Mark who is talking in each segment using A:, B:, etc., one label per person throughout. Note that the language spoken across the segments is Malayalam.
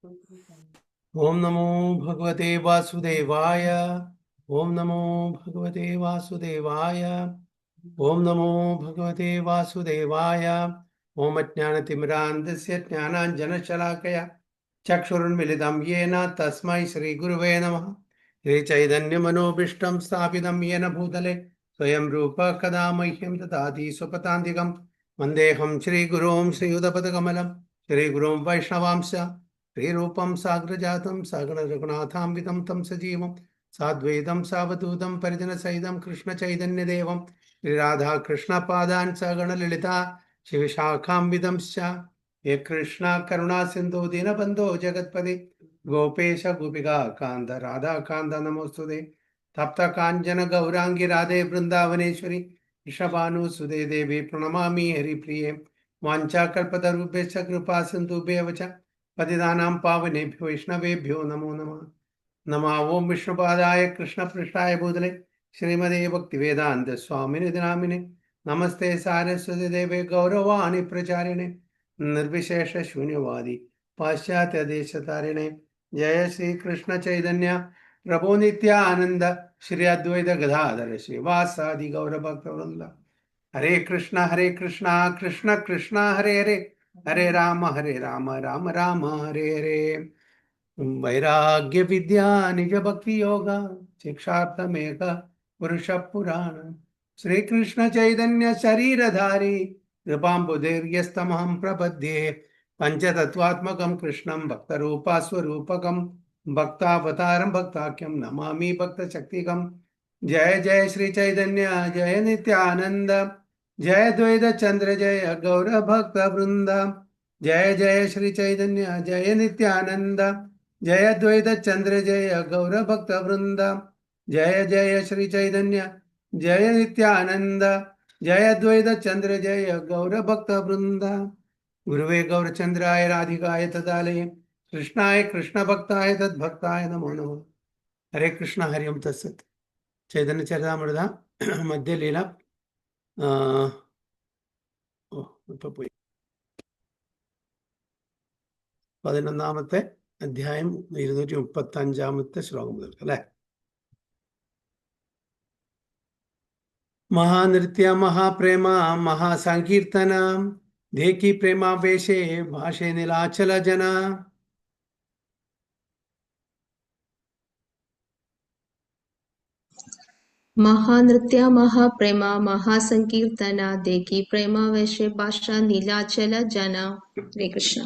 A: ओम नमो भगवते वासुदेवाय। ओम नमो भगवते वासुदेवाय। ओम नमो भगवते वासुदेवाय। ओम अज्ञानतिमिरान्धस्य ज्ञानाञ्जनशलाकया चक्षुरुन्मिलितं येन तस्मै श्रीगुरुवे नमः। श्रीचैतन्यमनोभीष्टं स्थापितं येन भूतले स्वयं रूप कदा मह्यं ददाति स्वपदान्तिकं। वन्देऽहं श्रीगुरुं श्रीयुतपदकमलं श्रीगुरुं वैष्णवांश्च श्रीरूपं साग्रजातं सगणरघुनाथान्वितं तं सजीवं साद्वैतं सावधूतं परिजनसहितं कृष्णचैतन्यदेवं श्रीराधाकृष्णपादान् सगणललिता शिवशाखान्वितंश्च हे कृष्ण करुणा सिन्धु दीनबन्धो जगत्पते गोपेश गोपिका कान्त राधा कान्त नमोस्तुते तप्त काञ्चन गौरांगी राधे वृन्दावनेश्वरी ऋषभानुसुते देवी प्रणमामि हरिप्रिये वाञ्छाकल्पतरुभ्यश्च कृपा सिन्धुभ्येव च पतितानां पावनेभ्यो वैष्णवेभ्यो नमो नमः। नमः ओं विष्णुपादाय कृष्णपृष्ठाय भूतले श्रीमते भक्तिवेदान्त स्वामिने नामिने नमस्ते सारस्वती देवे गौरवाणी प्रचारिणे निर्विशेष शून्यवादी पाश्चात्य देशतारिणे जय श्री कृष्ण चैतन्य प्रभु नित्यानंद श्री अद्वैत गदाधर श्रीवासादि गौर भक्तवृंद हरे कृष्ण कृष्ण कृष्ण हरे हरे हरे राम राम राम हरे हरे। वैराग्य विद्या निज भक्ति योग शिक्षार्थमेक पुरुष पुराण श्री कृष्ण चैतन्य शरीरधारी कृपाम्बुधैर्यस्तमहं प्रपद्ये पंचतत्वात्मकं कृष्णं भक्तरूपा स्वरूपकं भक्तावतारं भक्ताख्यं नमामि भक्तशक्तिकं। जय जय श्री चैतन्य जय नित्यानंद जय द्वैत चंद्र जय गौर भक्त वृंद। जय जय श्री चैतन्य जय नित्यानंद जय द्वैत चंद्र जय गौर भक्त वृंद। जय जय श्री चैतन्य जय नित्यानंद जय द्वैत चंद्र जय गौर भक्त वृंद। गुरुवे गौरचंद्राय राधिकाय तदालये कृष्णाय कृष्ण भक्ताय तद्भक्ताय नमो नमः। हरे कृष्ण हरि ओम तत्सत्। चैतन्य चरितामृत मध्य लीला ഇപ്പൊ പോയി 11-ാമത്തെ അധ്യായം 235-ാമത്തെ ശ്ലോകം മുതൽ അല്ലെ. महानृत्य महाप्रेम महासंकीर्तन देखी प्रेमावेशे भाषे नीलाचल जना।
B: महानृत्य महाप्रेम महासंकीर्तन देखी प्रेमावेशे भाषा नीलाचल जना. Hare Krishna.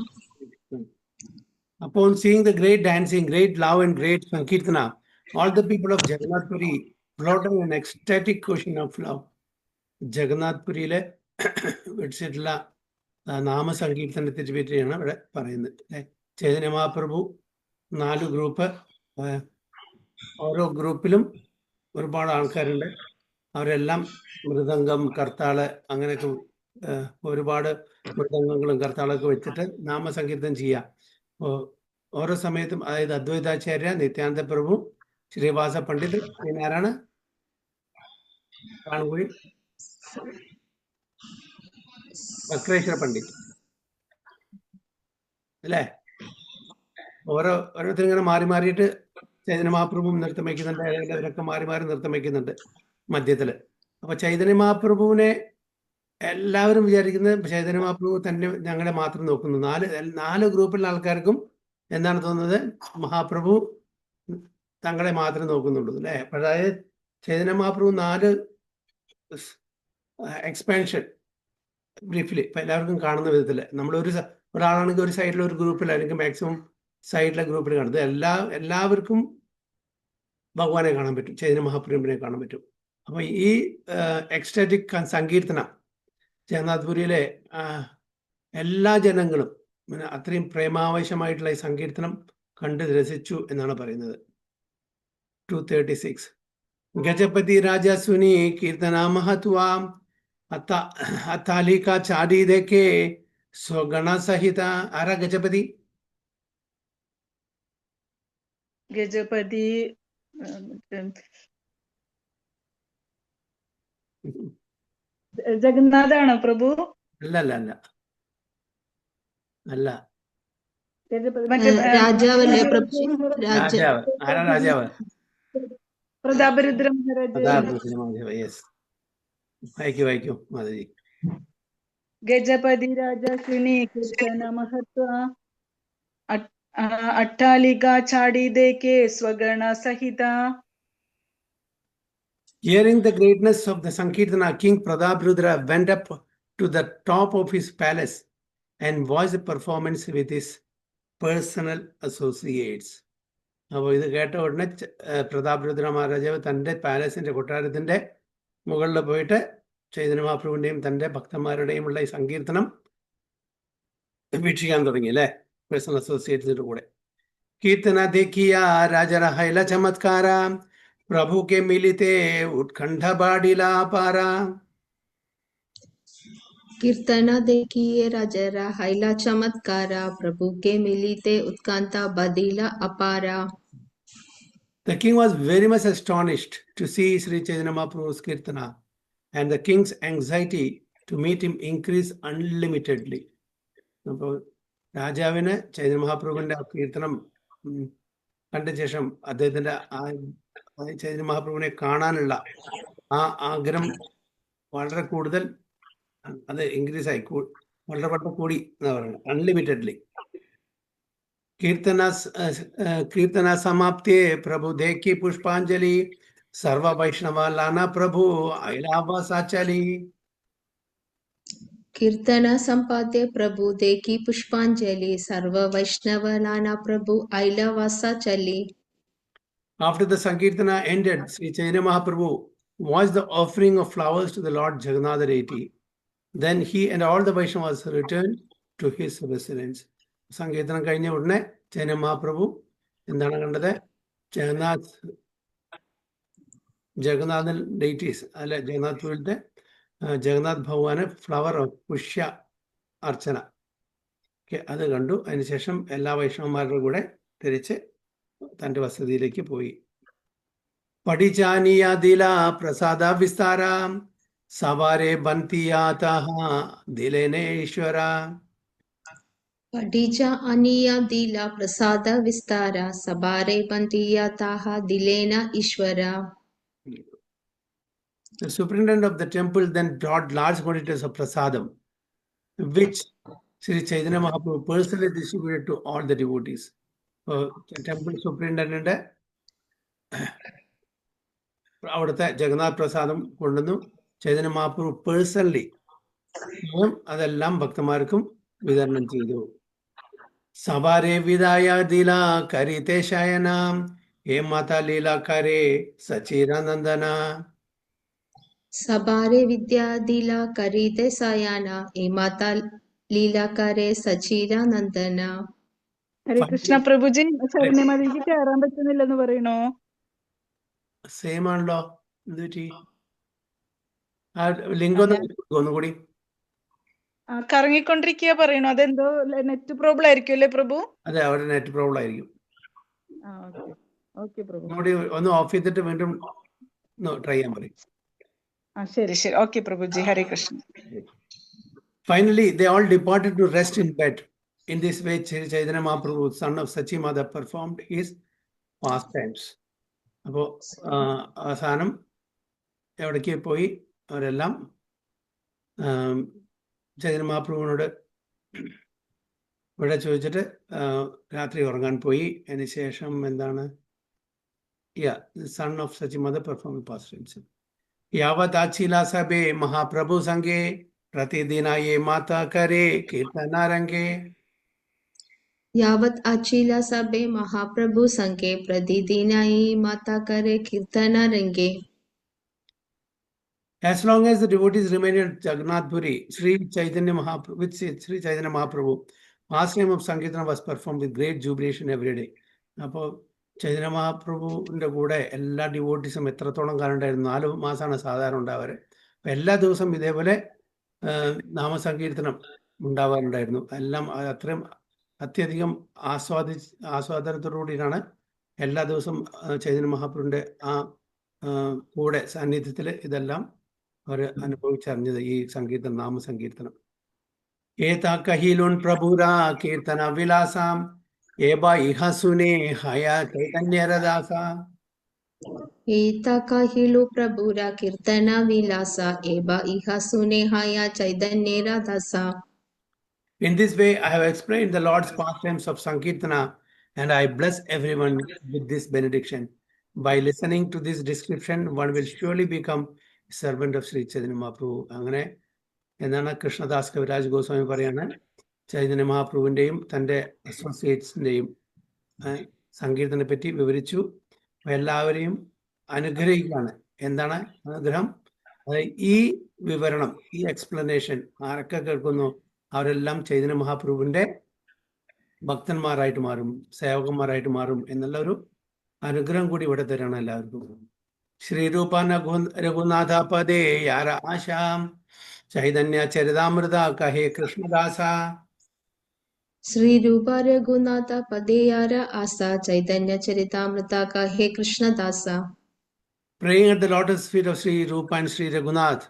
A: Upon seeing the great dancing, great love and great sankirtana, all the people of Jagannath Puri floated in an ecstatic ocean of love. Jagannath പുരിയിലെ വെച്ചിട്ടുള്ള നാമസങ്കീർത്തനത്തെ പറ്റിയാണ് ഇവിടെ പറയുന്നത് അല്ലെ. ചൈതന്യ മഹാപ്രഭു 4 ഗ്രൂപ്പ്, ഓരോ ഗ്രൂപ്പിലും ഒരുപാട് ആൾക്കാരുണ്ട്. അവരെല്ലാം മൃദംഗം കർത്താള് അങ്ങനെയൊക്കെ ഒരുപാട് മൃദംഗങ്ങളും കർത്താളൊക്കെ വെച്ചിട്ട് നാമസങ്കീർത്തനം ചെയ്യാം. ഓരോ സമയത്തും അതായത് അദ്വൈതാചാര്യ, നിത്യാനന്ദ പ്രഭു, ശ്രീവാസ പണ്ഡിത്, പിന്നെ ആരാണ് കാൺകുഴി വക്രേശ്വര പണ്ഡിറ്റ് അല്ലേ. ഓരോരുത്തരും ഇങ്ങനെ മാറി മാറിയിട്ട് ചൈതന്യ മഹാപ്രഭു നൃത്തം വയ്ക്കുന്നുണ്ട്, അവരൊക്കെ മാറി മാറി നൃത്തം വയ്ക്കുന്നുണ്ട് മധ്യത്തില്. അപ്പൊ ചൈതന്യ മഹാപ്രഭുവിനെ എല്ലാവരും വിചാരിക്കുന്നത് ചൈതന്യ മഹാപ്രഭു തന്നെ ഞങ്ങളെ മാത്രം നോക്കുന്നു. നാല് ഗ്രൂപ്പിലുള്ള ആൾക്കാർക്കും എന്താണ് തോന്നുന്നത്, മഹാപ്രഭു തങ്ങളെ മാത്രം നോക്കുന്നുള്ളൂ അല്ലെ. അതായത് ചൈതന്യ മഹാപ്രഭു 4 എക്സ്പാൻഷൻ ബ്രീഫ്ലി ഇപ്പൊ എല്ലാവർക്കും കാണുന്ന വിധത്തില് നമ്മൾ ഒരാളാണെങ്കിൽ ഒരു സൈഡിൽ ഒരു ഗ്രൂപ്പിൽ അല്ലെങ്കിൽ മാക്സിമം സൈഡിലെ ഗ്രൂപ്പിൽ കാണുന്നത് എല്ലാവർക്കും ഭഗവാനെ കാണാൻ പറ്റും, ചൈതന്യ മഹാപ്രഭുവിനെ കാണാൻ പറ്റും. അപ്പൊ ഈ എക്സ്റ്റാറ്റിക് സങ്കീർത്തനം ജഗന്നാഥ്പുരിയിലെ എല്ലാ ജനങ്ങളും അത്രയും പ്രേമാവശ്യമായിട്ടുള്ള ഈ സങ്കീർത്തനം കണ്ട് രസിച്ചു എന്നാണ് പറയുന്നത്. 236 ഗജപതി രാജ സുനി കീർത്തന മഹത്വാം അത്താലിക ചാടി ദേക്കേ സ്വഗണ സഹിത. ആരാ ഗജപതി?
C: ഗജപതി ജഗന്നാഥാണോ പ്രഭു?
A: അല്ല
C: ഗജപതി മറ്റേ
B: രാജാവല്ലേ പ്രഭുജി? രാജ
A: രാജാവ് ആരാ രാജാവ്?
C: പ്രതാപരുദ്ര മഹാരാജ്.
A: പ്രതാപരുദ്ര യെസ്. വായിക്കൂ മാധവി.
C: ഗജപതി രാജ ശൃണി കീർത്തന മഹത്വ അട്ടാലിക ചാടി ദേക്കെ സ്വഗണ സഹിത.
A: Hearing the greatness of the Sankirtana, King Prataprudra went up to the top of his palace and watched the performance with his personal associates. അപ്പോൾ ഇത് കേട്ട ഉടനെ പ്രതാപരുദ്ര മഹാരാജാവ് തൻ്റെ പാലസിൻ്റെ കൊട്ടാരത്തിൻ്റെ മുകളിൽ പോയിട്ട് ചൈതന്യ മഹാപ്രഭുവിൻ്റെയും തൻ്റെ ഭക്തന്മാരുടെയുമുള്ള ഈ സങ്കീർത്തനം വീക്ഷിക്കാൻ തുടങ്ങി അല്ലേ, പേഴ്സണൽ അസോസിയേറ്റ്സിൻ്റെ കൂടെ. കീർത്തന ദേഖിയ രാജരഹൈല ചമത്കാര प्रभु के मिलिते उत्कंठ बाडिला पारा.
B: कीर्तना देखिए राजरा हैला चमत्कारा प्रभु के मिलिते उत्कांता बदिला अपारा.
A: The king was very much astonished to see Sri Chaitanya Mahaprabhu's Kirtana, and the king's anxiety to meet him increased unlimitedly. അപ്പോൾ രാജാവിന് ചൈതന്യ മഹാപ്രഭുവിൻ്റെ കീർത്തനം കണ്ട ശേഷം അദ്ദേഹത്തിൻ്റെ ചൈതന്യ മഹാപ്രഭുവിനെ കാണാനുള്ള ആ ആഗ്രഹം വളരെ കൂടുതൽ അത് ഇൻക്രീസ് ആയി, വളരെ കൂടി എന്നാ പറയുന്നത്, അൺലിമിറ്റഡ്ലി. കീർത്തന സമാപ്തിയെ പ്രഭു ദേഖി പുഷ്പാഞ്ജലി സർവ വൈഷ്ണവ ലാന പ്രഭു ഐലാവാസാചലി.
B: कीर्तना संपाद्य प्रभु देखी पुष्पांजलि सर्व वैष्णव लाना प्रभु ऐलावासा चली.
A: After the Sankirtana ended, Sri Chaitanya Mahaprabhu watched the offering of flowers to the Lord Jagannath deity. Then he and all the Vaishnavas returned to his residence. Sankirtana കഴിഞ്ഞ ഉടനെ ചൈതന്യ മഹാപ്രഭു എന്താണ് കണ്ടത്? ജഗന്നാഥൻ ഡെയ്റ്റീസ് അല്ല ജഗന്നാഥ് ജഗന്നാഥ് ഭഗവാന് ഫ്ലവർ ഓഫ് പുഷ്യ അർച്ചന അത് കണ്ടു. അതിനുശേഷം എല്ലാ വൈഷ്ണവന്മാരുടെ കൂടെ തിരിച്ച് തൻ്റെ വസതിയിലേക്ക് പോയി. പഠിച്ചാനിയാദില പ്രസാദ വിസ്താര സവാരെ ബന്തിയാതഹ ദിലേനെ ഈശ്വര.
B: പഠിച്ച അനിയ ദില പ്രസാദ വിസ്താര സബാരെ ബന്തിയാതഹ ദിലേന ഈശ്വര.
A: The superintendent of the temple then brought large quantities of prasadam, which Sri Chaitanya Mahaprabhu personally distributed to all the devotees. Temple superintendent അവിടുത്തെ ജഗന്നാഥ് പ്രസാദം കൊണ്ടുവന്നു ചൈതന്യ മഹാപ്രഭു പേഴ്സണലി അതെല്ലാം ഭക്തന്മാർക്കും വിതരണം ചെയ്തു. സവാരെ വിദായ ദില കരിതേ ശയന ഹേ മാതാ ലീല കരേ സച്ചിരാനന്ദന.
B: സബാരെ വിദ്യാ ദില കരീതെ സയാന ഹേ മാതാ ലീല കരേ സച്ചിരാനന്ദന.
C: ഹരേ കൃഷ്ണ പ്രഭുജി, ശരണമതിക്ക് കയറാൻ പറ്റുന്നില്ലെന്ന് പറയണോ?
A: സെയിം ആണല്ലോ, എന്തുപറ്റി? ആ ലിങ്ക് ഒന്നുകൂടി
C: കറങ്ങിക്കൊണ്ടിരിക്കുക പറയണോ? അതെന്തോ നെറ്റ് പ്രോബ്ലം ആയിരിക്കും അല്ലേ പ്രഭു?
A: അതെ, അവരുടെ നെറ്റ് പ്രോബ്ലം ആയിരിക്കും. ഒന്ന് ഓഫ് ചെയ്തിട്ട് വീണ്ടും ട്രൈ ചെയ്യാൻ പറയും.
C: ശരി ശരി, okay പ്രഭുജി. Hare Krishna.
A: Finally, they all departed to rest in bed. In this way, Chaitanya Mahaprabhu, son of Sachi Mother, performed his pastimes. അപ്പോൾ അവസാനം എവിടേക്ക് പോയി? അവരെല്ലാം ചൈതന്യ മഹാപ്രഭുവിനോട് ഇവിടെ ചോദിച്ചിട്ട് രാത്രി ഉറങ്ങാൻ പോയി. അതിനുശേഷം എന്താണ്? Son of Sachi mother perform pastimes. യാവത് അച്ചില സബേ മഹാപ്രഭു സംഗേ പ്രതിദിനായേ മാതാ കരേ കീർത്തനാരംഗേ.
B: यावत् अचिला सबे महाप्रभु संगे प्रतिदिनाई माता करे कीर्तनारंगे.
A: As long as the devotees remained at Jagannath Puri, Sri Chaitanya Mahaprabhu, pastime of Sankirtana was performed with great jubilation every day. അപ്പോൾ ചൈതന്യ മഹാപ്രഭുവിൻ്റെ കൂടെ എല്ലാ ഡിവോട്ടീസും എത്രത്തോളം കാലം ഉണ്ടായിരുന്നു? 4 മാസമാണ് സാധാരണ ഉണ്ടാവാറ്. അപ്പം എല്ലാ ദിവസവും ഇതേപോലെ നാമസങ്കീർത്തനം ഉണ്ടാവാറുണ്ടായിരുന്നു. എല്ലാം അത്രയും അത്യധികം ആസ്വാദനത്തോടുകൂടിയാണ് എല്ലാ ദിവസവും ചൈതന്യ മഹാപ്രഭുവിൻ്റെ ആ കൂടെ സാന്നിധ്യത്തിൽ ഇതെല്ലാം അവർ അനുഭവിച്ചറിഞ്ഞത്, ഈ സങ്കീർത്തനം, നാമസങ്കീർത്തനം. ഏതാ കഹീലോൻ പ്രഭുരാ Keerthana വിലാസാം Eba ihasune haya chaitanya
B: एता काहिलु प्रभुरा कीर्तना विलासा एबा इहा सुनेहाया चैतन्य राधासा.
A: In this way, I have explained the Lord's pastimes of Sankirtana, and I bless everyone with this benediction. By listening to this description, one will surely become a servant of Sri Chaitanya Mahaprabhu. അങ്ങനെ എന്നാണ് കൃഷ്ണദാസ് കവിരാജ് ഗോസ്വാമി പറയാണ് ചൈതന്യ മഹാപ്രഭുവിൻ്റെയും തൻ്റെ അസോസിയേറ്റ്സിൻ്റെയും സങ്കീർത്തനെ പറ്റി വിവരിച്ചു. എല്ലാവരെയും അനുഗ്രഹിക്കുകയാണ്. എന്താണ് അനുഗ്രഹം? അതായത് ഈ വിവരണം, ഈ എക്സ്പ്ലനേഷൻ ആരൊക്കെ കേൾക്കുന്നു അവരെല്ലാം ചൈതന്യ മഹാപ്രഭുവിൻ്റെ ഭക്തന്മാരായിട്ട് മാറും, സേവകന്മാരായിട്ട് മാറും എന്നുള്ള ഒരു അനുഗ്രഹം കൂടി ഇവിടെ തരാണ് എല്ലാവർക്കും. ശ്രീരൂപ രഘുനാഥ പദേ യാര ആശാം ചൈതന്യ ചരിതാമൃത കഹേ കൃഷ്ണദാസ.
B: श्री रूप रघुनाथ पदेयार आसा चैतन्य चरितामृता का हे कृष्णदासा.
A: Praying at the lotus feet of Sri Rupa and Sri Raghunath,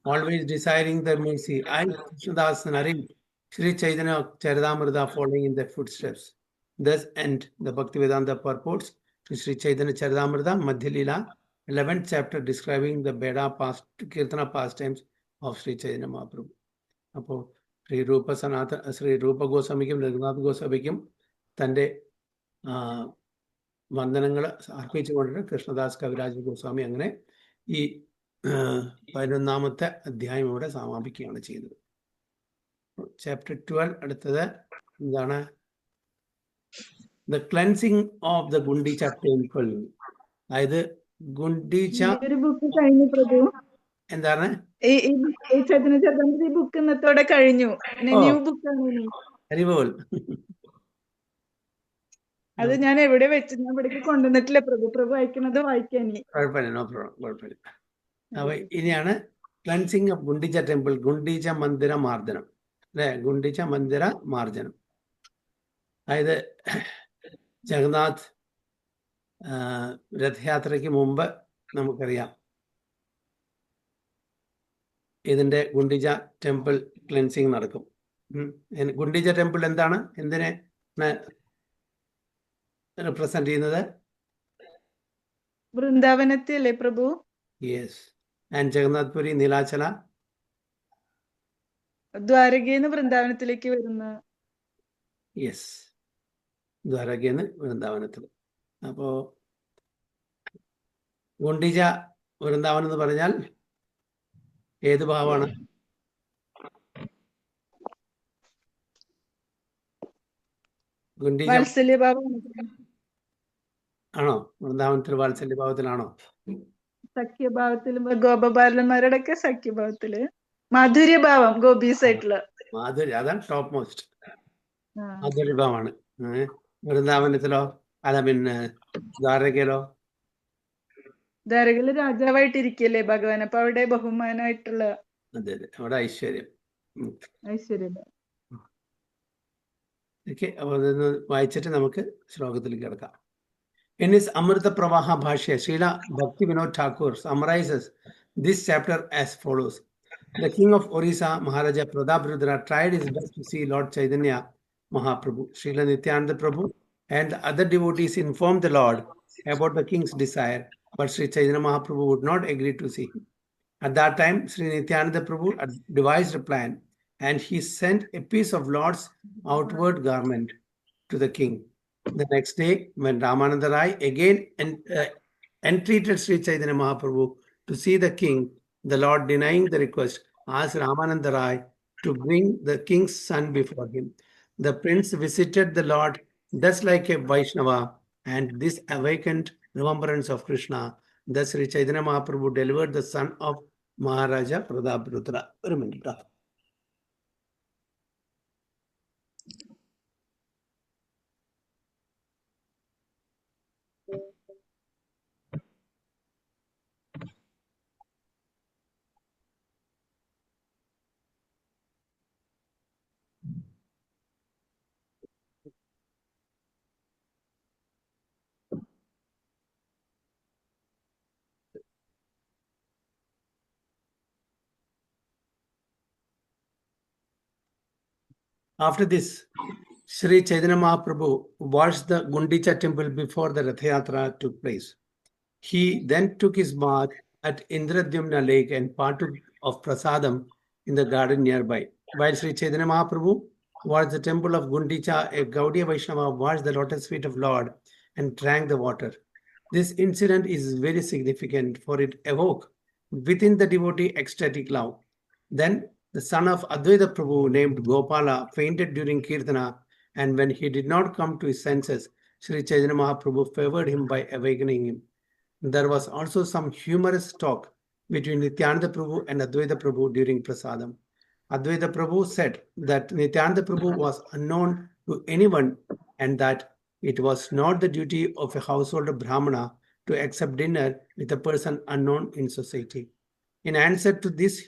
A: always desiring their mercy, I, Krishnadas, narrate Sri Chaitanya Charitamrita following in their footsteps. Thus end the Bhaktivedanta purports to Sri Chaitanya Charitamrita, Madhya Leela, 11th chapter describing the Beda past Kirtana pastimes of Sri Chaitanya Mahaprabhu. അപ്പോൾ ശ്രീ രൂപ ഗോസ്വാമിക്കും രഘുനാഥ് ഗോസ്വാമിക്കും തൻ്റെ വന്ദനങ്ങൾ അർപ്പിച്ചുകൊണ്ടിട്ട് കൃഷ്ണദാസ് കവിരാജ് ഗോസ്വാമി അങ്ങനെ ഈ 11ാമത്തെ അധ്യായം ഇവിടെ സമാപിക്കുകയാണ് ചെയ്യുന്നത്. ചാപ്റ്റർ 12 അടുത്തത് എന്താണ്? The cleansing of the Gundicha temple. അതായത് ഗുണ്ടീച്ച
C: ബുക്ക് കഴിഞ്ഞു പ്രഭു.
A: എന്താണ്
C: ചൈതന്യ ചരിതാമൃത ബുക്ക് ഇന്നത്തോടെ കഴിഞ്ഞു. ന്യൂ ബുക്കാണ്.
A: ഹരിബോൾ.
C: അത് ഞാൻ എവിടെ വെച്ച് ഞാൻ ഇവിടേക്ക് കൊണ്ടുവന്നിട്ടില്ല പ്രഭു. പ്രഭു അയക്കുന്നത് വായിക്കാനി.
A: കുഴപ്പമില്ല, നോ പ്രോബ്ലം, കുഴപ്പമില്ല. അപ്പൊ ഇനിയാണ് ക്ലൻസിങ് ഓഫ് ഗുണ്ടീച്ച ടെമ്പിൾ, ഗുണ്ടീച്ച മന്ദിര മാർജനം അല്ലെ, ഗുണ്ടീച്ച മന്ദിര മാർജനം. അതായത് ജഗന്നാഥ് രഥയാത്രയ്ക്ക് മുമ്പ് നമുക്കറിയാം ഇതിന്റെ ഗുണ്ടീച്ച ടെമ്പിൾ ക്ലെൻസിങ് നടക്കും. ഗുണ്ടീച്ച ടെമ്പിൾ എന്താണ്, എന്തിനെ റിപ്രസെന്റ് ചെയ്യുന്നത്?
C: വൃന്ദാവനത്തെ അല്ലേ പ്രഭു?
A: യെസ്. ആൻഡ് ജഗന്നാഥ്പുരി നീലാചല
C: ദ്വാരകയിൽ വൃന്ദാവനത്തിലേക്ക് വരുന്ന.
A: യെസ്, ദ്വാരകന്ന് വൃന്ദാവനത്തിൽ. അപ്പോ ഗുണ്ടീച്ച വൃന്ദാവനം എന്ന് പറഞ്ഞാൽ ഏത് ഭാവമാണ്? ഗുണ്ടീച്ച ആണോ? വൃന്ദാവനത്തിൽ വാത്സല്യഭാവത്തിലാണോ?
C: സഖ്യഭാവത്തിലും ഗോപബാലന്മാരുടെ ഒക്കെ സഖ്യഭാവത്തില്. മാധുര്യഭാവം ഗോപീസ് ആയിട്ടുള്ള
A: മാധുര്യ, അതാണ് ടോപ്പ് മോസ്റ്റ് മാധുര്യഭാവമാണ്. വൃന്ദാവനത്തിലോ അല്ല പിന്നെ ദ്വാരകയിലോ?
C: ദ്വാരകയില് രാജാവായിട്ടിരിക്കല്ലേ ഭഗവാൻ, അപ്പൊ അവിടെ ബഹുമാനമായിട്ടുള്ള.
A: അതെ അതെ, അവിടെ ഐശ്വര്യം.
C: ഐശ്വര്യം.
A: ഓക്കെ, അപ്പോൾ അതൊന്ന് വായിച്ചിട്ട് നമുക്ക് ശ്ലോകത്തിലേക്ക് കിടക്കാം. In his Amrita Pravaha Bhashya, Srila Bhakti Vinod Thakur summarizes this chapter as follows. The king of Orissa, Maharaja Prataprudra, tried his best to see Lord Chaitanya Mahaprabhu. Srila Nityananda Prabhu and the other devotees informed the Lord about the king's desire, but Sri Chaitanya Mahaprabhu would not agree to see him. At that time, Sri Nityananda Prabhu devised a plan, and he sent a piece of Lord's outward garment to the king. The next day, when Ramananda Rai again entreated Sri Chaitanya Mahaprabhu to see the king, the Lord, denying the request, asked Ramananda Rai to bring the king's son before him. The prince visited the Lord thus like a Vaishnava, and this awakened remembrance of Krishna. Thus Sri Chaitanya Mahaprabhu delivered the son of Maharaja Prataprudra. ഒരു minute. After this, Sri Chaitanya Mahaprabhu washed the Gundicha temple before the Rath Yatra took place. He then took his bath at Indradyumna lake and partook of prasadam in the garden nearby. While Sri Chaitanya Mahaprabhu washed the temple of Gundicha, a Gaudiya Vaishnava washed the lotus feet of Lord and drank the water. This incident is very significant, for it evoked within the devotee ecstatic love. Then the son of Advaita Prabhu named Gopala fainted during Kirtana, and when he did not come to his senses, Sri Chaitanya Mahaprabhu favored him by awakening him. There was also some humorous talk between Nityananda Prabhu and Advaita Prabhu during Prasadam. Advaita Prabhu said that Nityananda Prabhu was unknown to anyone and that it was not the duty of a household Brahmana to accept dinner with a person unknown in society. In answer to this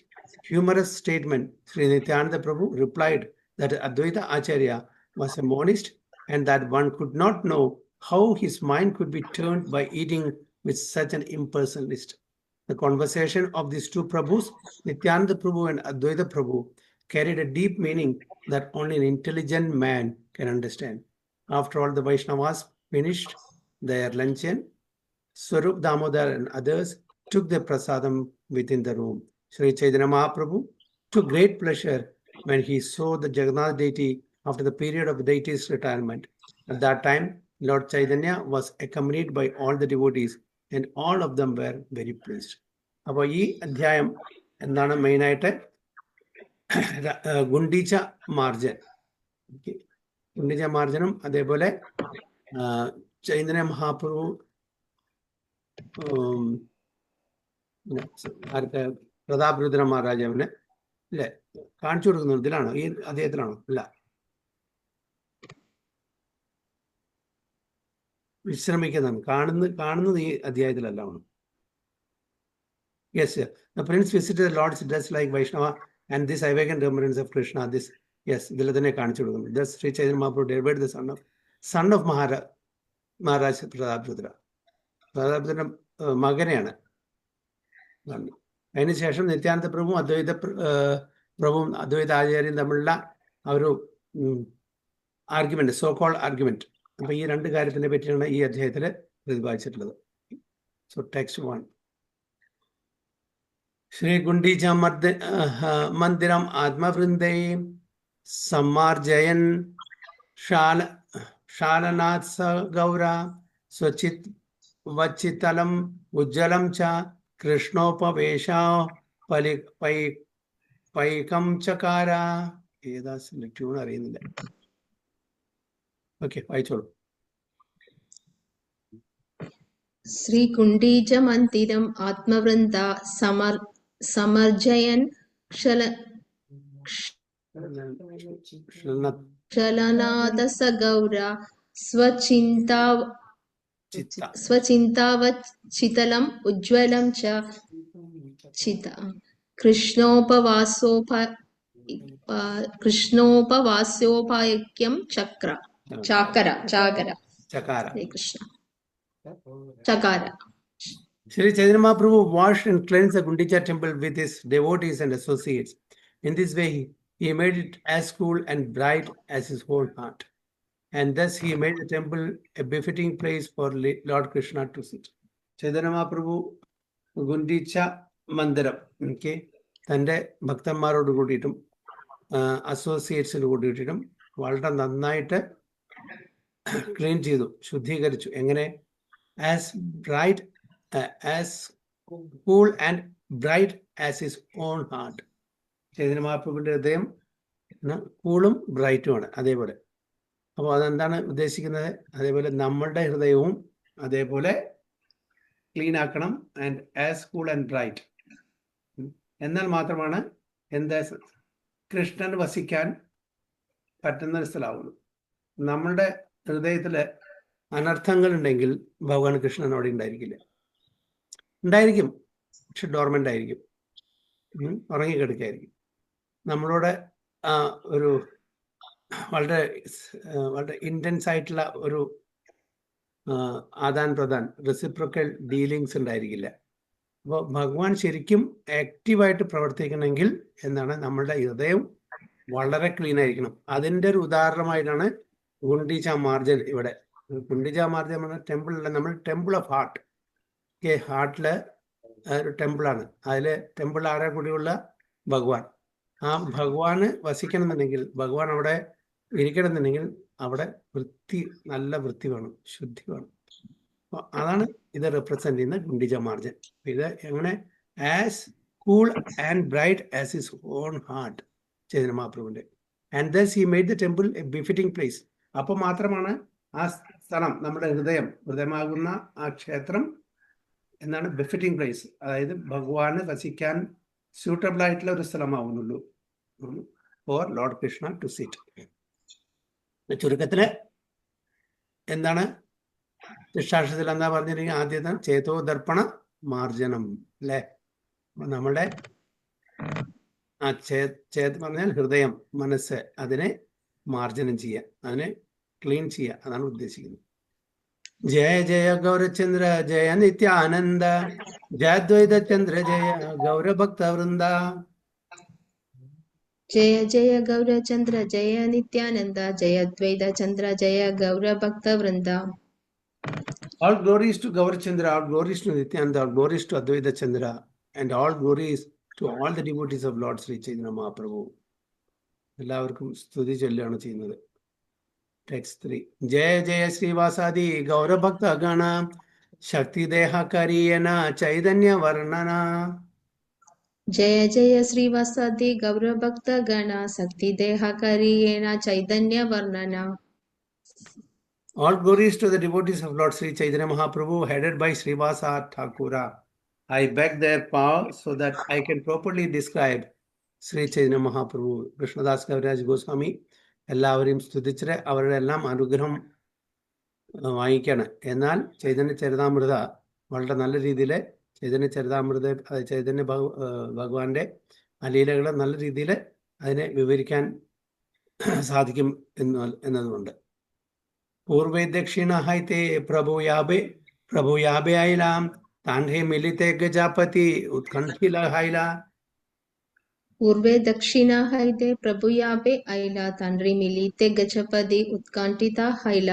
A: humorous statement, Sri Nityananda Prabhu replied that Advaita Acharya was a monist and that one could not know how his mind could be turned by eating with such an impersonalist. The conversation of these two Prabhus, Nityananda Prabhu and Advaita Prabhu, carried a deep meaning that only an intelligent man can understand. After all the Vaishnavas finished their luncheon, Swarup Damodar and others took their prasadam within the room. Sri Chaitanya Mahaprabhu took great pleasure when he saw the Jagannath deity after the period of the deity's retirement. At that time, Lord Chaitanya was accompanied by all the devotees and all of them were very pleased. അപ്പോൾ ഈ അധ്യായം എന്താണ് മെയിനായിട്ട് ഗുണ്ടീച്ച മാർജൻ, ഗുണ്ടീച്ച മാർജനും അതേപോലെ ചൈതന്യ മഹാപ്രഭു ആർക്ക് പ്രതാപ് രുദ്ര മഹാരാജാവിന് അല്ലെ കാണിച്ചു കൊടുക്കുന്നു. ഇതിലാണോ ഈ അദ്ദേഹത്തിലാണോ? അല്ല, വിശ്രമിക്കുന്നതാണ് കാണുന്നത് ഈ അധ്യായത്തിലല്ല. Yes, the prince visited the Lord's dressed like Vaishnava and this awakened remembrance of Krishna. This, yes, ഇതിൽ തന്നെ കാണിച്ചു കൊടുക്കുന്നു. Thus Sri Chaitanya Mahaprabhu delivered the son of Maharaj Pratap Rudra. Pratap Rudra മകനെയാണ്. അതിനുശേഷം നിത്യാനന്ദ പ്രഭുവും പ്രഭുവും അദ്വൈത ആചാര്യയും തമ്മിലുള്ള ഒരു ആർഗ്യുമെന്റ്, സോ കോൾഡ് ആർഗ്യുമെന്റ്. അപ്പൊ ഈ രണ്ട് കാര്യത്തിനെ പറ്റിയാണ് ഈ അധ്യായത്തിൽ പ്രതിപാദിച്ചിട്ടുള്ളത്. So text 1. ശ്രീ ഗുണ്ടീച മന്ദിരം ആത്മവൃന്ദേ സമ്മാർജയൻ ശാലനാഥ് സ ഗൗര സ്വചിത് വച്ചിതലം ഉജ്ജ്വലം ച കൃഷ്ണോപവേശ പൈകം ചകാര. ഏതാ ട്യൂൺ അറിയുന്നില്ല. ഓക്കെ, വായിച്ചോളൂ.
B: ശ്രീ കുണ്ടീജ മന്ദിരം ആത്മവൃന്ദ സമർജയൻ ക്ഷലനാഥ സഗൗര സ്വചിന്താവച്ചിതലം ഉജ്ജ്വലം ച കൃഷ്ണോപവാസ്യോപായക്യം ചാകര. Krishna Chakara.
A: Sri Chaitanya Mahaprabhu washed and cleansed the Gundicha temple with his devotees and associates. In this way, he made it as cool and bright as his own heart. And thus he made the temple a befitting place for Lord Krishna to sit. Chaitanya Mahaprabhu Gundicha Mandiram, okay, തൻ്റെ ഭക്തന്മാരോട് കൂടിയിട്ടും അസോസിയേറ്റ്സിന് കൂടിയിട്ടും വളരെ നന്നായിട്ട് ക്ലീൻ ചെയ്തു, ശുദ്ധീകരിച്ചു. എങ്ങനെ? as bright, as cool and bright as his own heart. Chaitanya മഹാപ്രഭുവിൻ്റെ ഹൃദയം കൂളും ബ്രൈറ്റുമാണ് അതേപോലെ. അപ്പോൾ അതെന്താണ് ഉദ്ദേശിക്കുന്നത്? അതേപോലെ നമ്മളുടെ ഹൃദയവും അതേപോലെ ക്ലീൻ ആക്കണം. And as cool and bright. എന്നാൽ മാത്രമാണ് എന്താ കൃഷ്ണൻ വസിക്കാൻ പറ്റുന്ന ഒരു സ്ഥലമാവുള്ളൂ. നമ്മളുടെ ഹൃദയത്തിൽ അനർത്ഥങ്ങൾ ഉണ്ടെങ്കിൽ ഭഗവാൻ കൃഷ്ണൻ അവിടെ ഉണ്ടായിരിക്കും, പക്ഷെ ഡോർമെന്റ് ആയിരിക്കും, ഉറങ്ങിക്കിടക്കായിരിക്കും. നമ്മളോട് ഒരു വളരെ ഇന്റൻസ് ആയിട്ടുള്ള ഒരു ആദാൻ പ്രദാൻ, റെസിപ്രോക്കൽ ഡീലിങ്സ് ഉണ്ടായിരിക്കില്ല. അപ്പോൾ ഭഗവാൻ ശരിക്കും ആക്റ്റീവായിട്ട് പ്രവർത്തിക്കണമെങ്കിൽ എന്താണ്, നമ്മളുടെ ഹൃദയം വളരെ ക്ലീൻ ആയിരിക്കണം. അതിൻ്റെ ഒരു ഉദാഹരണമായിട്ടാണ് ഗുണ്ടീച്ച മാർജൻ ഇവിടെ. ഗുണ്ടീച്ച മാർജൻ പറഞ്ഞാൽ ടെമ്പിളിലെ നമ്മൾ ടെമ്പിൾ ഓഫ് ഹാർട്ട്. ഹാർട്ടിലെ ഒരു ടെമ്പിളാണ്. അതിൽ ടെമ്പിൾ ആരെ കൂടിയുള്ള ഭഗവാൻ. ആ ഭഗവാന് വസിക്കണമെന്നുണ്ടെങ്കിൽ, ഭഗവാൻ അവിടെ ഇരിക്കണമെന്നുണ്ടെങ്കിൽ അവിടെ നല്ല വൃത്തി വേണം, ശുദ്ധി വേണം. അപ്പോൾ അതാണ് ഇത് റെപ്രസെന്റ് ചെയ്യുന്ന ഗുണ്ടിജ മാർജൻ. ഇത് എങ്ങനെ as cool and bright as his own heart Chaitanya മഹാപ്രഭുവിന്റെ. And thus he made the temple a befitting place. അപ്പോൾ മാത്രമാണ് ആ സ്ഥലം, നമ്മുടെ ഹൃദയമാകുന്ന ആ ക്ഷേത്രം എന്നാണ് ബെഫിറ്റിംഗ് പ്ലേസ്. അതായത് ഭഗവാന് വസിക്കാൻ സ്യൂട്ടബിൾ ആയിട്ടുള്ള ഒരു സ്ഥലമാവുന്നുള്ളൂ for lord Krishna to sit. ചുരുക്കത്തില് എന്താണ് ശിക്ഷാക്ഷത്തിൽ എന്താ പറഞ്ഞിരിക്കുന്നത്? ആദ്യത്തെ ചേതോ ദർപ്പണ മാർജനം അല്ലെ. നമ്മുടെ ആ ചേത് പറഞ്ഞാൽ ഹൃദയം, മനസ്സ്, അതിനെ മാർജനം ചെയ്യുക, അതിനെ ക്ലീൻ ചെയ്യുക, അതാണ് ഉദ്ദേശിക്കുന്നത്. Jaya Jaya ഗൗരചന്ദ്ര Jaya Nityananda ജയദ്വൈത Chandra Jaya ഗൗരഭക്ത Vrinda.
B: Jaya Jaya ഗൗരചന്ദ്ര Jaya Nityananda ജയദ്വൈത Chandra Jaya ഗൗരഭക്ത Vrinda.
A: All glories to Gaurachandra, all glories to Nityananda, all glories to Advaita Chandra, and all glories to all the devotees of Lord Sri Chaitanya Mahaprabhu. എല്ലാവർക്കും സ്തുതി ചൊല്ലുകയാണ് ചെയ്യുന്നത്. ടെക്സ്റ്റ് 3. ജയ ജയ ശ്രീവാസാദി ഗൗരഭക്ത ഗണ ശക്തിദേഹ കരീയന ചൈതന്യ വർണ്ണന.
B: ജയ ജയ ശ്രീവാസാദി ഗൗരഭക്ത ഗണ ശക്തിദേഹ കരീയേന ചൈതന്യ വർണ്ണന.
A: All glories to the devotees of Lord Sri Chaitanya Mahaprabhu, headed by Srivasa Thakura. I beg their power so that I can properly describe Sri Chaitanya Mahaprabhu. Krishnadas Kaviraj Goswami എല്ലാവരെയും സ്തുതിച്ചിട്ട് അവരുടെ എല്ലാം അനുഗ്രഹം വാങ്ങിക്കാണ്. എന്നാൽ ചൈതന്യ ചരിതാമൃത വളരെ നല്ല രീതിയിൽ ചൈതന്യ ഭഗവാന്റെ അലീലകളെ നല്ല രീതിയിൽ അതിനെ വിവരിക്കാൻ സാധിക്കും എന്നതുകൊണ്ട്. പൂർവേ ദക്ഷിണ ഹൈത്തെ പ്രഭു യാബെ ഐലാം താണ്ഡേ മിലിത്തെ ഗജാപതി ഉത്കണ്ഠില ഹൈല.
B: പൂർവേ ദക്ഷിണ ഹൈതെ പ്രഭുയാബെ ഐല താണ്ഡ്രി മിലിത്തെ Gajapati ഉത്കണ്ഠിത ഹൈല.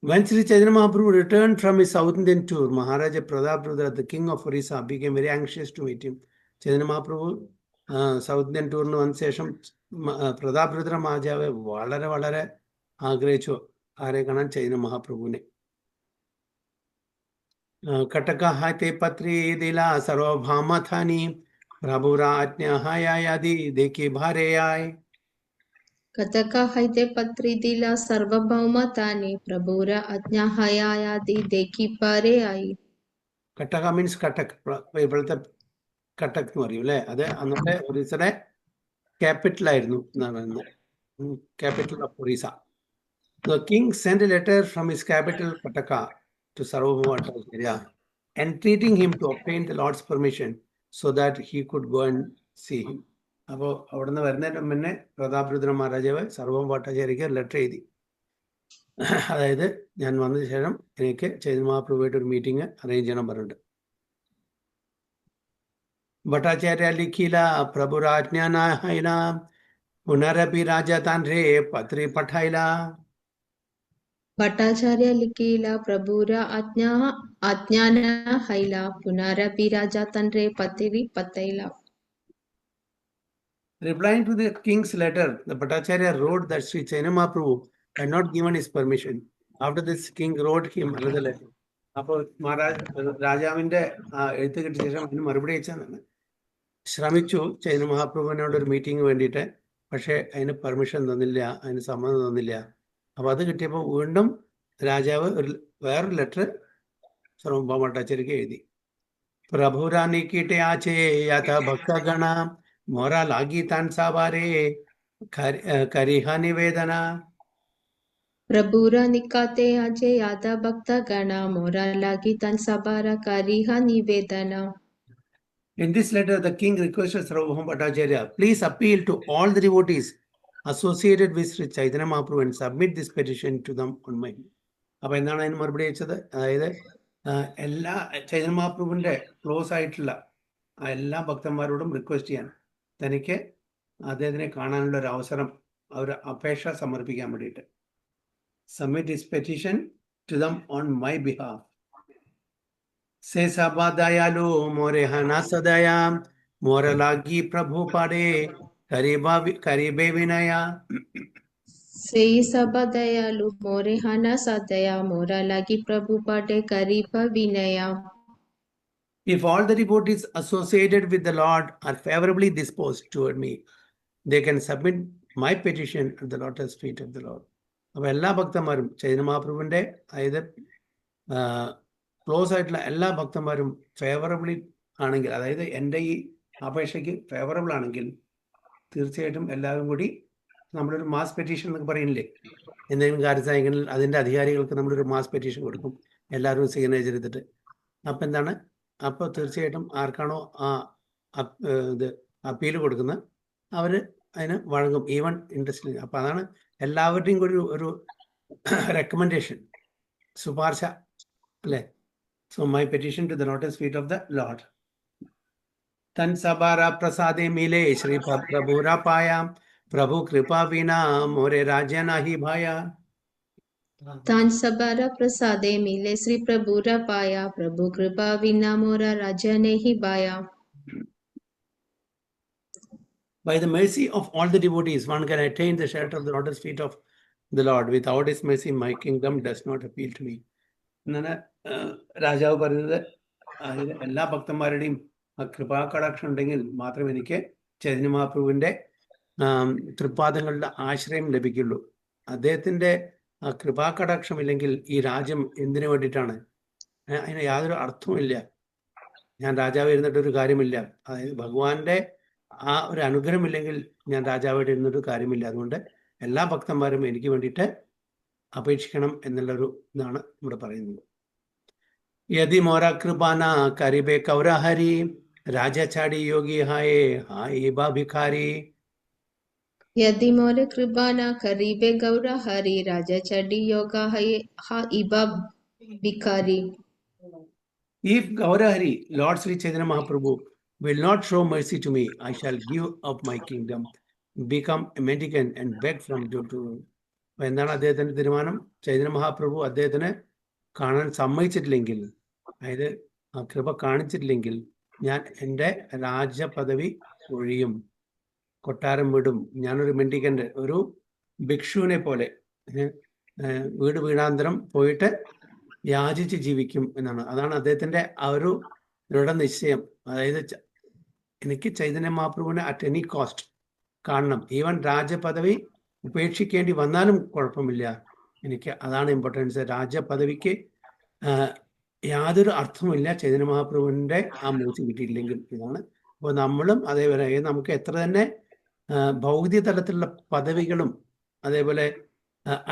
A: When Sri Chaitanya Mahaprabhu returned from his South Indian tour, Maharaja Prataprudra, the king of Orissa, became very anxious to meet him. Chaitanya Mahaprabhu South Indian tour വന്ന ശേഷം പ്രതാപരുദ്ര മഹാരാജാവ് വളരെ വളരെ ആഗ്രഹിച്ചു ആരെ കാണാൻ? ചൈതന്യ മഹാപ്രഭുവിനെ. കട്ടകഹാത്തെ പത്രി ദില സർവഭാമഥാനി പ്രഭുരാജ്ഞായാതി ദേക്കി ഭാരയായി.
B: കഥക ഹൈതെ പത്രി ദില സർവഭൗമതാനി പ്രഭുര അജ്ഞാഹയാതി ദേക്കി പാരയായി.
A: കട്ടക മീൻസ് കട്ടക്, ഇപ്പോഴത്തെ കട്ടക് എന്ന് പറയും അല്ലെ. അത് അന്നത്തെ ഒറീസയുടെ ക്യാപിറ്റൽ ആയിരുന്നു എന്നാണ് പറയുന്നത്. Capital of Orissa. The king sent a letter from his capital Kataka to Sarvabhauma Bhattacharya, entreating him to obtain the Lord's permission so that he could go and see him. അപ്പോൾ അവിടുന്ന് വരുന്നതിന് മുന്നേ പ്രതാപരുദ്ര മഹാരാജാവ് സർവഭൗമ ഭട്ടാചാര്യക്ക് ലെറ്റർ എഴുതി. അതായത് ഞാൻ വന്നതിന് ശേഷം എനിക്ക് ചൈതന്യ മഹാപ്രഭുവായിട്ട് ഒരു മീറ്റിംഗ് അറേഞ്ച് ചെയ്യണം പറഞ്ഞിട്ട്. ഭട്ടാചാര്യ ലിഖില പ്രഭുരാജ്ഞാനാഹൈല പുനരപി രാജ താൻഡ്രേ പത്രി പഠൈല.
B: ഭട്ടാചാര്യ ലിഖില പ്രഭുര ആജ്ഞാന ഹൈല പുനരപി രാജ തൻഡ്രേ പത്രി പത്തൈല.
A: Replying to the king's letter, the Bhattacharya wrote that Sri Chaitanya Mahaprabhu had not given his permission. After this, king wrote him another letter. അപ്പോൾ രാജാവിന്റെ എഴുത്ത് കിട്ടിയ ശേഷം അതിന് മറുപടി അയച്ചാണ്. ശ്രമിച്ചു ചൈതന്യ മഹാപ്രഭുവിനോട് ഒരു മീറ്റിംഗ് വേണ്ടിയിട്ട്, പക്ഷെ അതിന് പെർമിഷൻ തന്നില്ല, അതിന് സമ്മതം തന്നില്ല. അപ്പൊ അത് കിട്ടിയപ്പോൾ വീണ്ടും രാജാവ് വേറൊരു ലെറ്റർ സർവഭൗമ ഭട്ടാചാര്യക്ക് എഴുതി. പ്രഭുരാനി കീട്ടെ ആചേ യാത ഭക്തഗണ മോറ ലാഗി താൻ സാവാരേ കരിഹ നിവേദന.
B: പ്രഭുര നിക്കാത്തെ അജേ യാത ഭക്ത ഗണ മോര ലാഗി താൻ സബാര കരിഹ നിവേദന.
A: In this letter, the king requested Sarvabhauma Bhattacharya, please appeal to all the devotees associated with Sri Chaitanya Mahaprabhu and submit this petition to them on my. അപ്പൊ എന്താണ് അതിന് മറുപടി അയച്ചത്? അതായത് എല്ലാ ചൈതന്യ മഹാപ്രഭുവിന്റെ ക്ലോസ് ആയിട്ടുള്ള എല്ലാ ഭക്തന്മാരോടും റിക്വസ്റ്റ് ചെയ്യാൻ തനിക്ക് അദ്ദേഹത്തിനെ കാണാനുള്ള ഒരു അവസരം അവർ അപേക്ഷ സമർപ്പിക്കാൻ വേണ്ടിയിട്ട്. Submit his petition to them on my behalf. Se Saba Dayalu More Hana Sadaya More Lagi Prabhu Pade Karibe Vinaya.
B: सेई सब दयालु मोरे हना सदया मोरा लगी प्रभु पटे करीब Vinaya.
A: If all the devotees associated with the Lord are favorably disposed toward me, they can submit my petition at the lotus feet of the Lord. അപ്പോൾ എല്ലാ ഭക്തന്മാരും ചൈതന്യ മഹാപ്രഭുവിൻ്റെ അതായത് ക്ലോസ് ആയിട്ടുള്ള എല്ലാ ഭക്തന്മാരും ഫേവറബിളി ആണെങ്കിൽ, അതായത് എൻ്റെ ഈ അപേക്ഷയ്ക്ക് ഫേവറബിൾ ആണെങ്കിൽ തീർച്ചയായിട്ടും എല്ലാവരും കൂടി നമ്മളൊരു മാസ് പെറ്റീഷൻ എന്നൊക്കെ പറയുന്നില്ലേ, എന്തെങ്കിലും കാര്യസായങ്ങളിൽ അതിൻ്റെ അധികാരികൾക്ക് നമ്മളൊരു മാസ് പെറ്റീഷൻ കൊടുക്കും, എല്ലാവരും സിഗ്നേച്ചർ ചെയ്തിട്ട്. അപ്പം എന്താണ്, അപ്പോൾ തീർച്ചയായിട്ടും ആർക്കാണോ ഇത് അപ്പീൽ കൊടുക്കുന്നത് അവർ അതിന് വഴങ്ങും, ഈവൻ ഇൻട്രസ്റ്റ്. അപ്പം അതാണ് എല്ലാവരുടെയും കൂടി ഒരു റെക്കമെൻഡേഷൻ, ശുപാർശ അല്ലേ. So my petition to the lotus feet of the lord. തൻ സബാര പ്രസാദേ മിലേ ശ്രീ പ്രഭുര പായ പ്രഭു കൃപാ വിനാ മോരെ രാജ്യ നാഹി ഭായ.
B: तान सबारा प्रसादे मिले श्री प्रभु रा पाया प्रभु कृपा विना मोरा राज्य नहीं बाया.
A: By the mercy of all the devotees, one can attain the shelter of the lotus feet of the Lord. Without his mercy, my kingdom does not appeal to me. എന്നാണ് രാജാവ് പറയുന്നത്. എല്ലാ ഭക്തന്മാരുടെയും ആ കൃപാകടാക്ഷം ഉണ്ടെങ്കിൽ മാത്രമേ എനിക്ക് ചൈതന്യ മഹാപ്രഭുവിൻ്റെ തൃപ്പാദങ്ങളുടെ ആശ്രയം ലഭിക്കുള്ളൂ. അദ്ദേഹത്തിൻ്റെ ആ കൃപാകടാക്ഷം ഇല്ലെങ്കിൽ ഈ രാജ്യം എന്തിനു വേണ്ടിയിട്ടാണ്? അതിന് യാതൊരു അർത്ഥവുമില്ല. ഞാൻ രാജാവ് ഇരുന്നിട്ടൊരു കാര്യമില്ല. അതായത് ഭഗവാന്റെ ആ ഒരു അനുഗ്രഹമില്ലെങ്കിൽ ഞാൻ രാജാവായിട്ട് ഇരുന്നൊരു കാര്യമില്ല. അതുകൊണ്ട് എല്ലാ ഭക്തന്മാരും എനിക്ക് വേണ്ടിയിട്ട് അപേക്ഷിക്കണം എന്നുള്ളൊരു ഇതാണ് ഇവിടെ പറയുന്നത്. യദി മോര കൃപാന കരിബേ കൗരഹരി രാജാടി യോഗി ഹായേ ഹായ് ബാ ഭിഖാരി.
B: यदि मोर कृपा न करीबे गौर हरि राजा चढ़ी योगा है हा इबा भिखारी.
A: If Gaurahari, Lord Sri Chaitanya Mahaprabhu, will not show mercy to me, I shall give up my kingdom, become a mendicant and beg from you to. എന്താണ് അദ്ദേഹത്തിന്റെ തീരുമാനം? ചൈതന്യ മഹാപ്രഭു അദ്ദേഹത്തിന് കാണാൻ സമ്മതിച്ചിട്ടില്ലെങ്കിൽ, അതായത് ആ കൃപ കാണിച്ചിട്ടില്ലെങ്കിൽ ഞാൻ എൻ്റെ രാജപദവി ഒഴിയും, കൊട്ടാരം വിടും, ഞാനൊരു മെൻഡിക്കൻ്റ്, ഒരു ഭിക്ഷുവിനെ പോലെ വീട് വീടാന്തരം പോയിട്ട് യാചിച്ച് ജീവിക്കും എന്നാണ്. അതാണ് അദ്ദേഹത്തിൻ്റെ ആ ഒരു ദൃഢനിശ്ചയം. അതായത് എനിക്ക് ചൈതന്യ മഹാപ്രഭുവിനെ അറ്റ് എനി കോസ്റ്റ് കാണണം, ഈവൻ രാജപദവി ഉപേക്ഷിക്കേണ്ടി വന്നാലും കുഴപ്പമില്ല എനിക്ക്. അതാണ് ഇമ്പോർട്ടൻസ്. രാജപദവിക്ക് യാതൊരു അർത്ഥവുമില്ല ചൈതന്യ മഹാപ്രഭുവിൻ്റെ ആ മൂച്ച് കിട്ടിയില്ലെങ്കിൽ. ഇതാണ്. അപ്പോൾ നമ്മളും അതേപോലെ നമുക്ക് എത്ര തന്നെ ഭൗതിക തലത്തിലുള്ള പദവികളും അതേപോലെ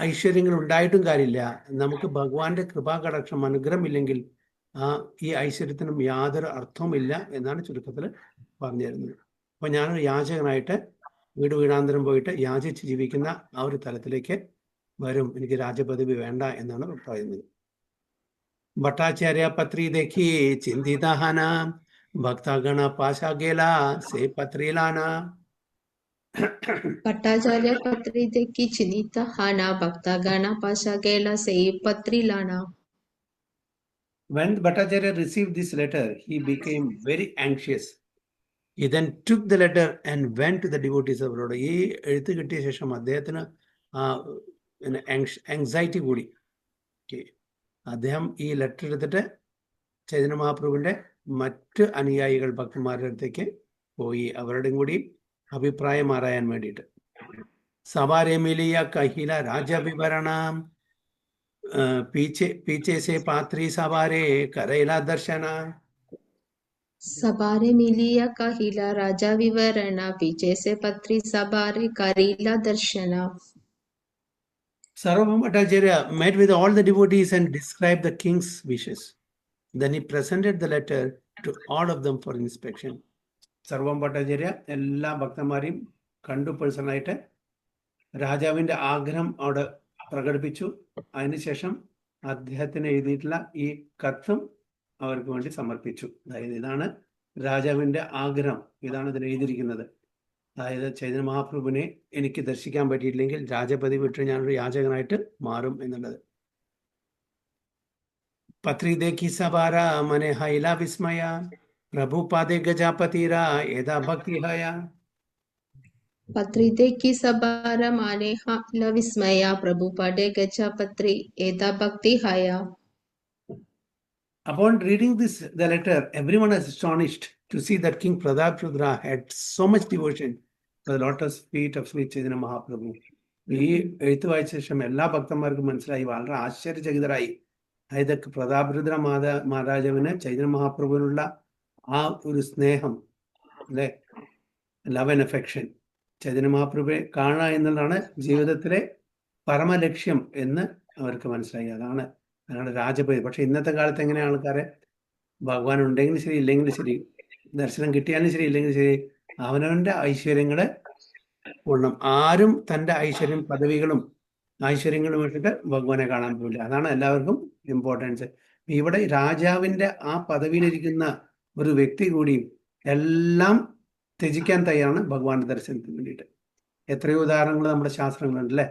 A: ഐശ്വര്യങ്ങൾ ഉണ്ടായിട്ടും കാര്യമില്ല, നമുക്ക് ഭഗവാന്റെ കൃപാകടാക്ഷം അനുഗ്രഹമില്ലെങ്കിൽ ഈ ഐശ്വര്യത്തിനും യാതൊരു അർത്ഥവുമില്ല എന്നാണ് ചുരുക്കത്തിൽ പറഞ്ഞു തരുന്നത്. അപ്പോൾ ഞാനൊരു യാചകനായിട്ട് വീട് വീടാന്തരം പോയിട്ട് യാചിച്ച് ജീവിക്കുന്ന ആ ഒരു തലത്തിലേക്ക് വരും. എനിക്ക് രാജപദവി വേണ്ട എന്നാണ് പറയുന്നത്. ഭട്ടാചാര്യ പത്രി ദേഖി ചിന്തിതഹന ഭക്തഗണ പാശ ഗേല സേ പത്രിലാന.
B: भट्टाचार्य पत्री देखी चिन्हित हाना भक्ता गाना पाशा गेला से पत्री लाना.
A: When Bhattacharya received this letter, he became very anxious. He then took the letter and went to the devotees of Lord. ഈ എഴുത്ത് കിട്ടിയ ശേഷം അദ്ദേഹത്തിന് ആങ്സൈറ്റി കൂടി. അദ്ദേഹം ഈ ലെറ്റർ എടുത്തിട്ട് ചൈതന്യ മഹാപ്രഭുവിൻ്റെ മറ്റ് അനുയായികൾ ഭക്തന്മാരുടെ അടുത്തേക്ക് പോയി അവരുടെയും കൂടി അഭിപ്രായം അറിയാൻ വേണ്ടിയിട്ട്. സവാരെ മിലിയ കഹില രാജവിവരണ പീछे से पात्री सवारे करेला दर्शन.
B: सबारे मिलिया कहिला राजा विवरणा पीछे से पत्री सबारे करीला दर्शना.
A: Sarvabhauma Bhattacharya met with all the devotees and described the king's wishes. Then he presented the letter to all of them for inspection. Sarvabhauma Bhattacharya എല്ലാ ഭക്തന്മാരെയും കണ്ടു പേഴ്സണലായിട്ട് രാജാവിൻ്റെ ആഗ്രഹം അവിടെ പ്രകടിപ്പിച്ചു. അതിനുശേഷം അദ്ദേഹത്തിന് എഴുതിയിട്ടുള്ള ഈ കത്തും അവർക്ക് വേണ്ടി സമർപ്പിച്ചു. അതായത് ഇതാണ് രാജാവിൻ്റെ ആഗ്രഹം, ഇതാണ് ഇതിൽ എഴുതിയിരിക്കുന്നത്. അതായത് ചൈതന്യ മഹാപ്രഭുവിനെ എനിക്ക് ദർശിക്കാൻ പറ്റിയില്ലെങ്കിൽ രാജപദവി വിട്ട് ഞാനൊരു യാചകനായിട്ട് മാറും എന്നുള്ളത്. പത്രി ദേഖി സവാര മനെ ഹൈല വിസ്മയ പ്രഭു പാദേ ഗജാപതിര ഏതാ ഭക്തി ഹയ.
B: പത്രി ദേഖി സബാര മാനെ ല വിസ്മയ പ്രഭു പടേ ഗജപത്രി ഏതാ ഭക്തി ഹയ.
A: Upon reading the letter, everyone was astonished to see that King Prataprudra had so much devotion for the lotus feet of Sri Chaitanya Mahaprabhu. ഈ എഴുത്ത് വായിച്ച ശേഷം എല്ലാ ഭക്തന്മാർക്കും മനസ്സിലായി, വളരെ ആശ്ചര്യചകിതരായി. അതായത് പ്രതാപരുദ്ര മഹാരാജാവിന് ചൈതന്യ മഹാപ്രഭുവിനുള്ള ആ ഒരു സ്നേഹം, അല്ലെ, ലവ് ആൻഡ് അഫെക്ഷൻ, ചൈതന്യ മഹാപ്രഭുവെ കാണുക എന്നുള്ളതാണ് ജീവിതത്തിലെ പരമലക്ഷ്യം എന്ന് അവർക്ക് മനസ്സിലായി. അതാണ് രാജപദവി. പക്ഷെ ഇന്നത്തെ കാലത്ത് എങ്ങനെയാണ് ആൾക്കാരെ, ഭഗവാൻ ഉണ്ടെങ്കിലും ശരി ഇല്ലെങ്കിലും ശരി, ദർശനം കിട്ടിയാലും ശരി ഇല്ലെങ്കിലും ശരി, അവനവന്റെ ഐശ്വര്യങ്ങളെ കൊള്ളും. ആരും തൻ്റെ ഐശ്വര്യങ്ങളും വിട്ടിട്ട് ഭഗവാനെ കാണാൻ പോവില്ല. അതാണ് എല്ലാവർക്കും ഇമ്പോർട്ടൻസ്. ഇവിടെ രാജാവിന്റെ ആ പദവിയിലിരിക്കുന്ന ഒരു വ്യക്തി കൂടിയും എല്ലാം ത്യജിക്കാൻ തയ്യാറാണ് ഭഗവാന്റെ ദർശനത്തിന് വേണ്ടിയിട്ട്. എത്രയോ ഉദാഹരണങ്ങൾ നമ്മുടെ ശാസ്ത്രങ്ങളുണ്ട്, അല്ലേ?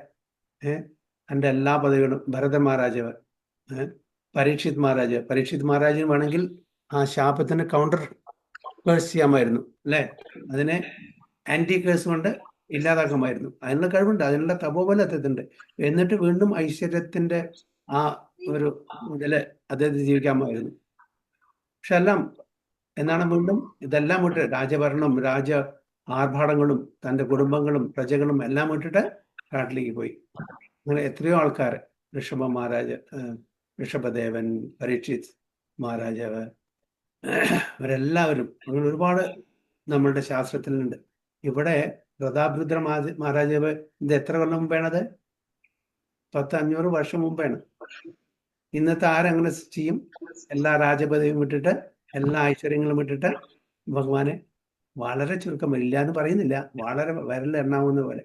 A: എൻ്റെ എല്ലാ പദവികളും, ഭരത മഹാരാജാവ്, പരീക്ഷിത് മഹാരാജിന് വേണമെങ്കിൽ ആ ശാപത്തിന് കൗണ്ടർ കേഴ്സ് ചെയ്യാമായിരുന്നു, അല്ലേ? അതിനെ ആന്റി കേഴ്സ് കൊണ്ട് ഇല്ലാതാക്കാമായിരുന്നു. അതിനുള്ള കഴിവുണ്ട്, അതിനുള്ള തപോബലത്തുണ്ട്. എന്നിട്ട് വീണ്ടും ഐശ്വര്യത്തിന്റെ ആ ഒരു ഇതില് അദ്ദേഹത്തിന് ജീവിക്കാമായിരുന്നു. പക്ഷെ എല്ലാം എന്താണ്, വീണ്ടും ഇതെല്ലാം വിട്ട് രാജഭരണം, ആർഭാടങ്ങളും തൻ്റെ കുടുംബങ്ങളും പ്രജകളും എല്ലാം വിട്ടിട്ട് കാട്ടിലേക്ക് പോയി. അങ്ങനെ എത്രയോ ആൾക്കാർ, ഋഷഭദേവൻ, പരീക്ഷിത് മഹാരാജാവ്, അവരെല്ലാവരും, അങ്ങനെ ഒരുപാട് നമ്മളുടെ ശാസ്ത്രത്തിലുണ്ട്. ഇവിടെ പ്രതാപരുദ്ര മഹാരാജാവ് ഇത് എത്ര കൊല്ലം മുമ്പാണത്? 500 വർഷം മുമ്പാണ്. ഇന്നത്തെ ആരങ്ങനെ ചെയ്യും? എല്ലാ രാജപദവിയും വിട്ടിട്ട്, എല്ലാ ഐശ്വര്യങ്ങളും വിട്ടിട്ട് ഭഗവാനെ വളരെ ചുരുക്കം, ഇല്ല എന്ന് പറയുന്നില്ല, വളരെ വിരലെണ്ണാവുന്ന പോലെ.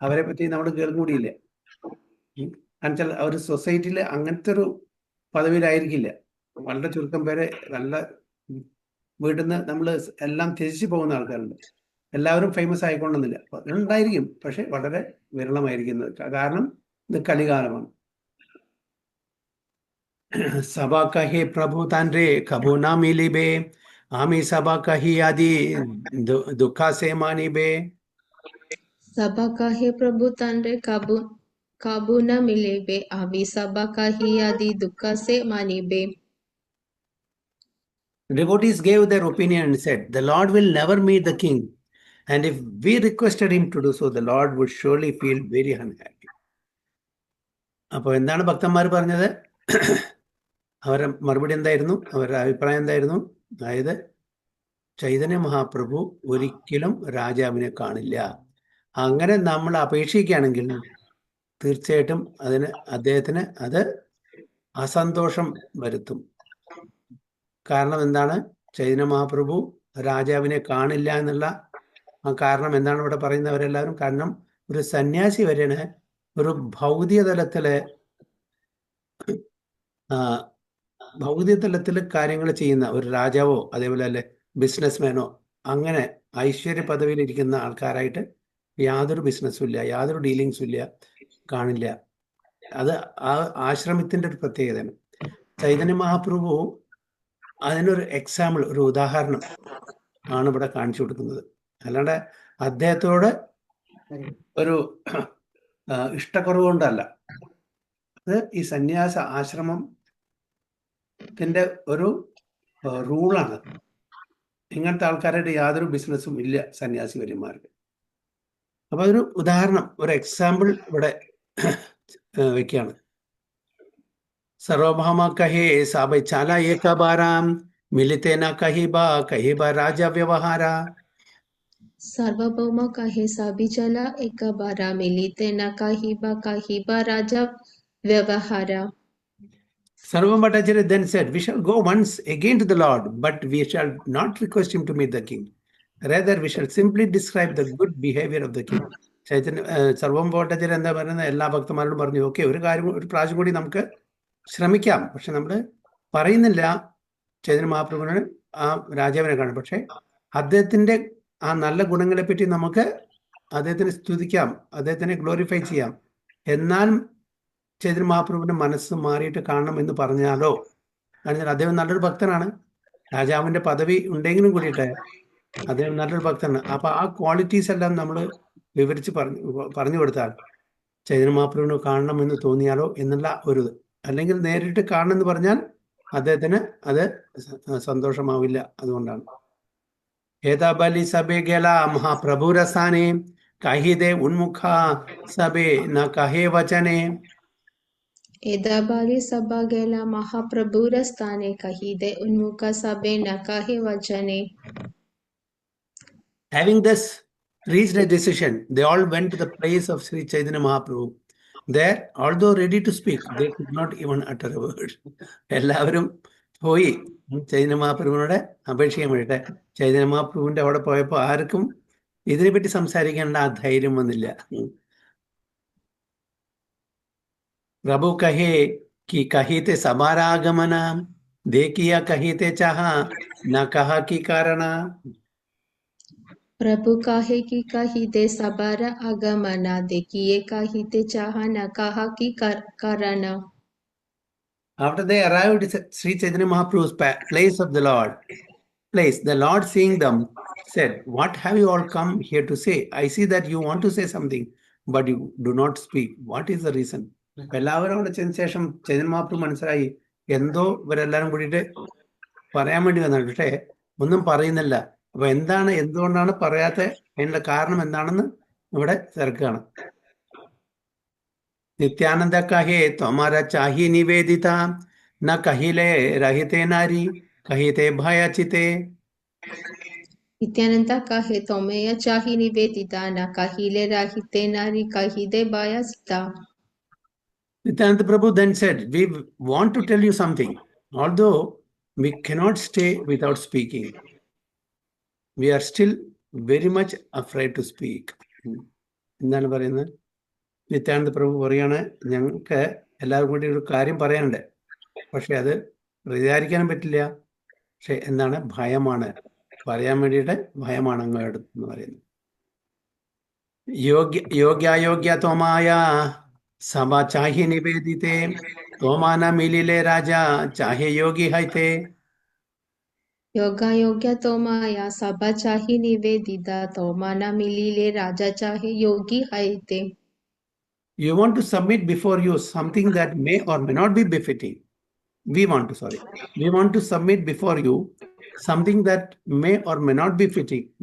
A: അവരെ പറ്റി നമ്മൾ കേൾക്കൂടിയില്ല. എന്നുവെച്ചാൽ ഒരു സൊസൈറ്റിയിൽ അങ്ങനത്തെ ഒരു പദവിയിലായിരിക്കില്ല. വളരെ ചുരുക്കം പേരെ നല്ല വീട്ടിൽ നിന്ന് നമ്മൾ എല്ലാം ത്യജിച്ചു പോകുന്ന ആൾക്കാരുണ്ട്. എല്ലാവരും ഫേമസ് ആയിക്കൊണ്ടെന്നില്ല, ഉണ്ടായിരിക്കും, പക്ഷെ വളരെ വിരളമായിരിക്കുന്നത്. കാരണം ഇത് കലികാലമാണ്. സഭ കഹി പ്രഭു താൻറെ കബു നാ മിലിബേ ആമി സഭ കഹി ആദി ദുഃഖാസേ മാനിബേ.
B: സഭ കഹി പ്രഭു താൻറെ काबू न मिले बे आवी सबा का ही आदि दुख से मानी बे.
A: Devotees gave their opinion and said, the Lord will never meet the king, and if we requested him to do so, the Lord would surely feel very unhappy. അപ്പോൾ എന്താണ് ഭക്തന്മാർ പറഞ്ഞത്? അവരുടെ മറുപടി എന്തായിരുന്നു? അവരുടെ അഭിപ്രായം എന്തായിരുന്നു? അതായത് ചൈതന്യ മഹാപ്രഭു ഒരിക്കലും രാജാവിനെ കാണില്ല. അങ്ങനെ നമ്മൾ അപേക്ഷിക്കുകയാണെങ്കിൽ തീർച്ചയായിട്ടും അദ്ദേഹത്തിന് അത് അസന്തോഷം വരുത്തും. കാരണം എന്താണ്? ചൈതന്യ മഹാപ്രഭു രാജാവിനെ കാണില്ല എന്നുള്ള ആ കാരണം എന്താണ് ഇവിടെ പറയുന്നവരെല്ലാവരും? കാരണം ഒരു സന്യാസി വരെയാണ് ഒരു ഭൗതിക തലത്തിൽ കാര്യങ്ങൾ ചെയ്യുന്ന ഒരു രാജാവോ അതേപോലെ അല്ലെ ബിസിനസ്മാനോ അങ്ങനെ ഐശ്വര്യ പദവിയിലിരിക്കുന്ന ആൾക്കാരായിട്ട് യാതൊരു ബിസിനസ്സും ഇല്ല, യാതൊരു ഡീലിങ്സും ഇല്ല, കാണില്ല. അത് ആ ആശ്രമത്തിന്റെ ഒരു പ്രത്യേകതയാണ്. ചൈതന്യ മഹാപ്രഭു അതിനൊരു എക്സാമ്പിൾ, ഒരു ഉദാഹരണം ആണ് ഇവിടെ കാണിച്ചു കൊടുക്കുന്നത്. അല്ലാണ്ട് അദ്ദേഹത്തോട് ഒരു ഇഷ്ടക്കുറവ് കൊണ്ടല്ല. അത് ഈ സന്യാസ ആശ്രമത്തിന്റെ ഒരു റൂളാണ്. ഇങ്ങനത്തെ ആൾക്കാരുടെ യാതൊരു ബിസിനസ്സും ഇല്ല സന്യാസി വര്യന്മാർക്ക്. അപ്പൊ അതൊരു ഉദാഹരണം, ഒരു എക്സാമ്പിൾ ഇവിടെ വെക്കുകയാണ്. സർവഭൗമ കഹേ സാബൈ ചാല ഏകബാരാം മിലിതേന കഹിബ രാജ വ്യവഹാര.
B: സർവഭൗമ കഹേ സാബി ചല ഏകബാര മിലിതേന കഹിബ രാജ വ്യവഹാര.
A: Sarvam Bhattacharya then said, we shall go once again to the Lord, but we shall not request him to meet the king. Rather, we shall simply describe the good behavior of the king. സർവം ഭട്ടാചാര്യ എന്താ പറയുന്നത്? എല്ലാ ഭക്തന്മാരോടും പറഞ്ഞു, ഓക്കെ, ഒരു പ്രാവശ്യം കൂടി നമുക്ക് ശ്രമിക്കാം. പക്ഷെ നമ്മൾ പറയുന്നില്ല ചൈതന്യ മഹാപ്രഭുവിനെ ആ രാജാവിനെ കാണും. പക്ഷെ അദ്ദേഹത്തിന്റെ ആ നല്ല ഗുണങ്ങളെ പറ്റി നമുക്ക് അദ്ദേഹത്തിനെ സ്തുതിക്കാം, അദ്ദേഹത്തിനെ ഗ്ലോറിഫൈ ചെയ്യാം. എന്നാൽ ചൈതന്യ മഹാപ്രഭുവിന്റെ മനസ്സ് മാറിയിട്ട് കാണണം എന്ന് പറഞ്ഞാലോ, കാരണം അദ്ദേഹം നല്ലൊരു ഭക്തനാണ്, രാജാവിന്റെ പദവി ഉണ്ടെങ്കിലും കൂടിയിട്ട് അദ്ദേഹം നല്ലൊരു ഭക്തനാണ്. അപ്പൊ ആ ക്വാളിറ്റീസ് എല്ലാം നമ്മൾ വിവരിച്ച് പറഞ്ഞു കൊടുത്താൽ ചൈതന്യ മഹാപ്രഭുവിനെ കാണണം എന്ന് തോന്നിയാലോ എന്നുള്ള ഒരു, അല്ലെങ്കിൽ നേരിട്ട് കാണണം എന്ന് പറഞ്ഞാൽ അദ്ദേഹത്തിന് അത് സന്തോഷമാവില്ല. അതുകൊണ്ടാണ് ഏതാ ബലി സഭേ ഗേല മഹാപ്രഭുരസ്ഥാനെ കഹിദേ ഉന്മുഖ സഭേ ന കഹേ വചനെ.
B: एदाबाली सभा गेला महाप्रभुर स्थाने कहिदे उन्मुख सभे न कहे वचने.
A: Having thus reached a decision, they all went to the place of Sri Chaitanya Mahaprabhu. There, although ready to speak, they could not even utter a word. എല്ലാവരും പോയി ചൈതന്യ മഹാപ്രഭുവിനോട് അപേക്ഷിക്കാൻ വേണ്ടിയിട്ട്. ചൈതന്യ മഹാപ്രഭുവിന്റെ അവിടെ പോയപ്പോൾ ആർക്കും ഇതിനെപ്പറ്റി സംസാരിക്കേണ്ട ആ ധൈര്യം വന്നില്ല. പ്രഭു കഹേ कि कही ते समारागमना देखिया कही ते चाहा न कहा की कारणा.
B: प्रभु काहे की कहिदे सबार आगमना देखिए कहिते चाह न कहा की कारण.
A: After they arrived at Sri Chaitanya Mahaprabhu's place of the Lord, the Lord seeing them said, "What have you all come here to say? I see that you want to say something, but you do not speak. What is the reason?" എല്ലാവരും അവിടെ ചെന്ന ശേഷം ചൈതന്യ മഹാപ്രഭു മനസ്സിലായി എന്തോ ഇവരെല്ലാരും കൂടിയിട്ട് പറയാൻ വേണ്ടി വന്നത്, പക്ഷേ ഒന്നും പറയുന്നില്ല. അപ്പൊ എന്തുകൊണ്ടാണ് പറയാത്ത, അതിനുള്ള കാരണം എന്താണെന്ന് ഇവിടെ തിരക്കുകയാണ്. നിത്യാനന്ദ കഹേ ത്വമാര ചാഹി നിവേദിത ന കഹിലേ രഹിതേ നാരി കഹിതേ ഭയചിതേ.
B: नित्यानंद कहे तोमेय चाही निवेदिता न कहिले राहिते नारी कहिदे बायसिता.
A: Nityananda Prabhu then said, "We want to tell you something, although we cannot stay without speaking. We are still very much afraid to speak." എന്താണ് പറയുന്നത്? നിത്യാനന്ദ പ്രഭു പറയാണ്, ഞങ്ങൾക്ക് എല്ലാവർക്കും കൂടി ഒരു കാര്യം പറയാനുണ്ട്, പക്ഷെ അത് വിചാരിക്കാനും പറ്റില്ല. പക്ഷെ എന്താണ്? ഭയമാണ്, പറയാൻ വേണ്ടിയിട്ട് ഭയമാണ് അങ്ങോട്ട് എന്ന് പറയുന്നത്. യോഗ്യായോഗ്യ തോമായ സഭ ചാഹി നിവേദിതേ തോമാന മിലിലെ രാജ ചാഹെ യോഗി ഹൈതേ.
B: योगा योग्य तो माया सभा चाही निवेदिता तो माना मिलीले राजा चाहे योगी हायते.
A: You want to submit before you something that may or may not be befitting. We want to submit before you something that may or may not be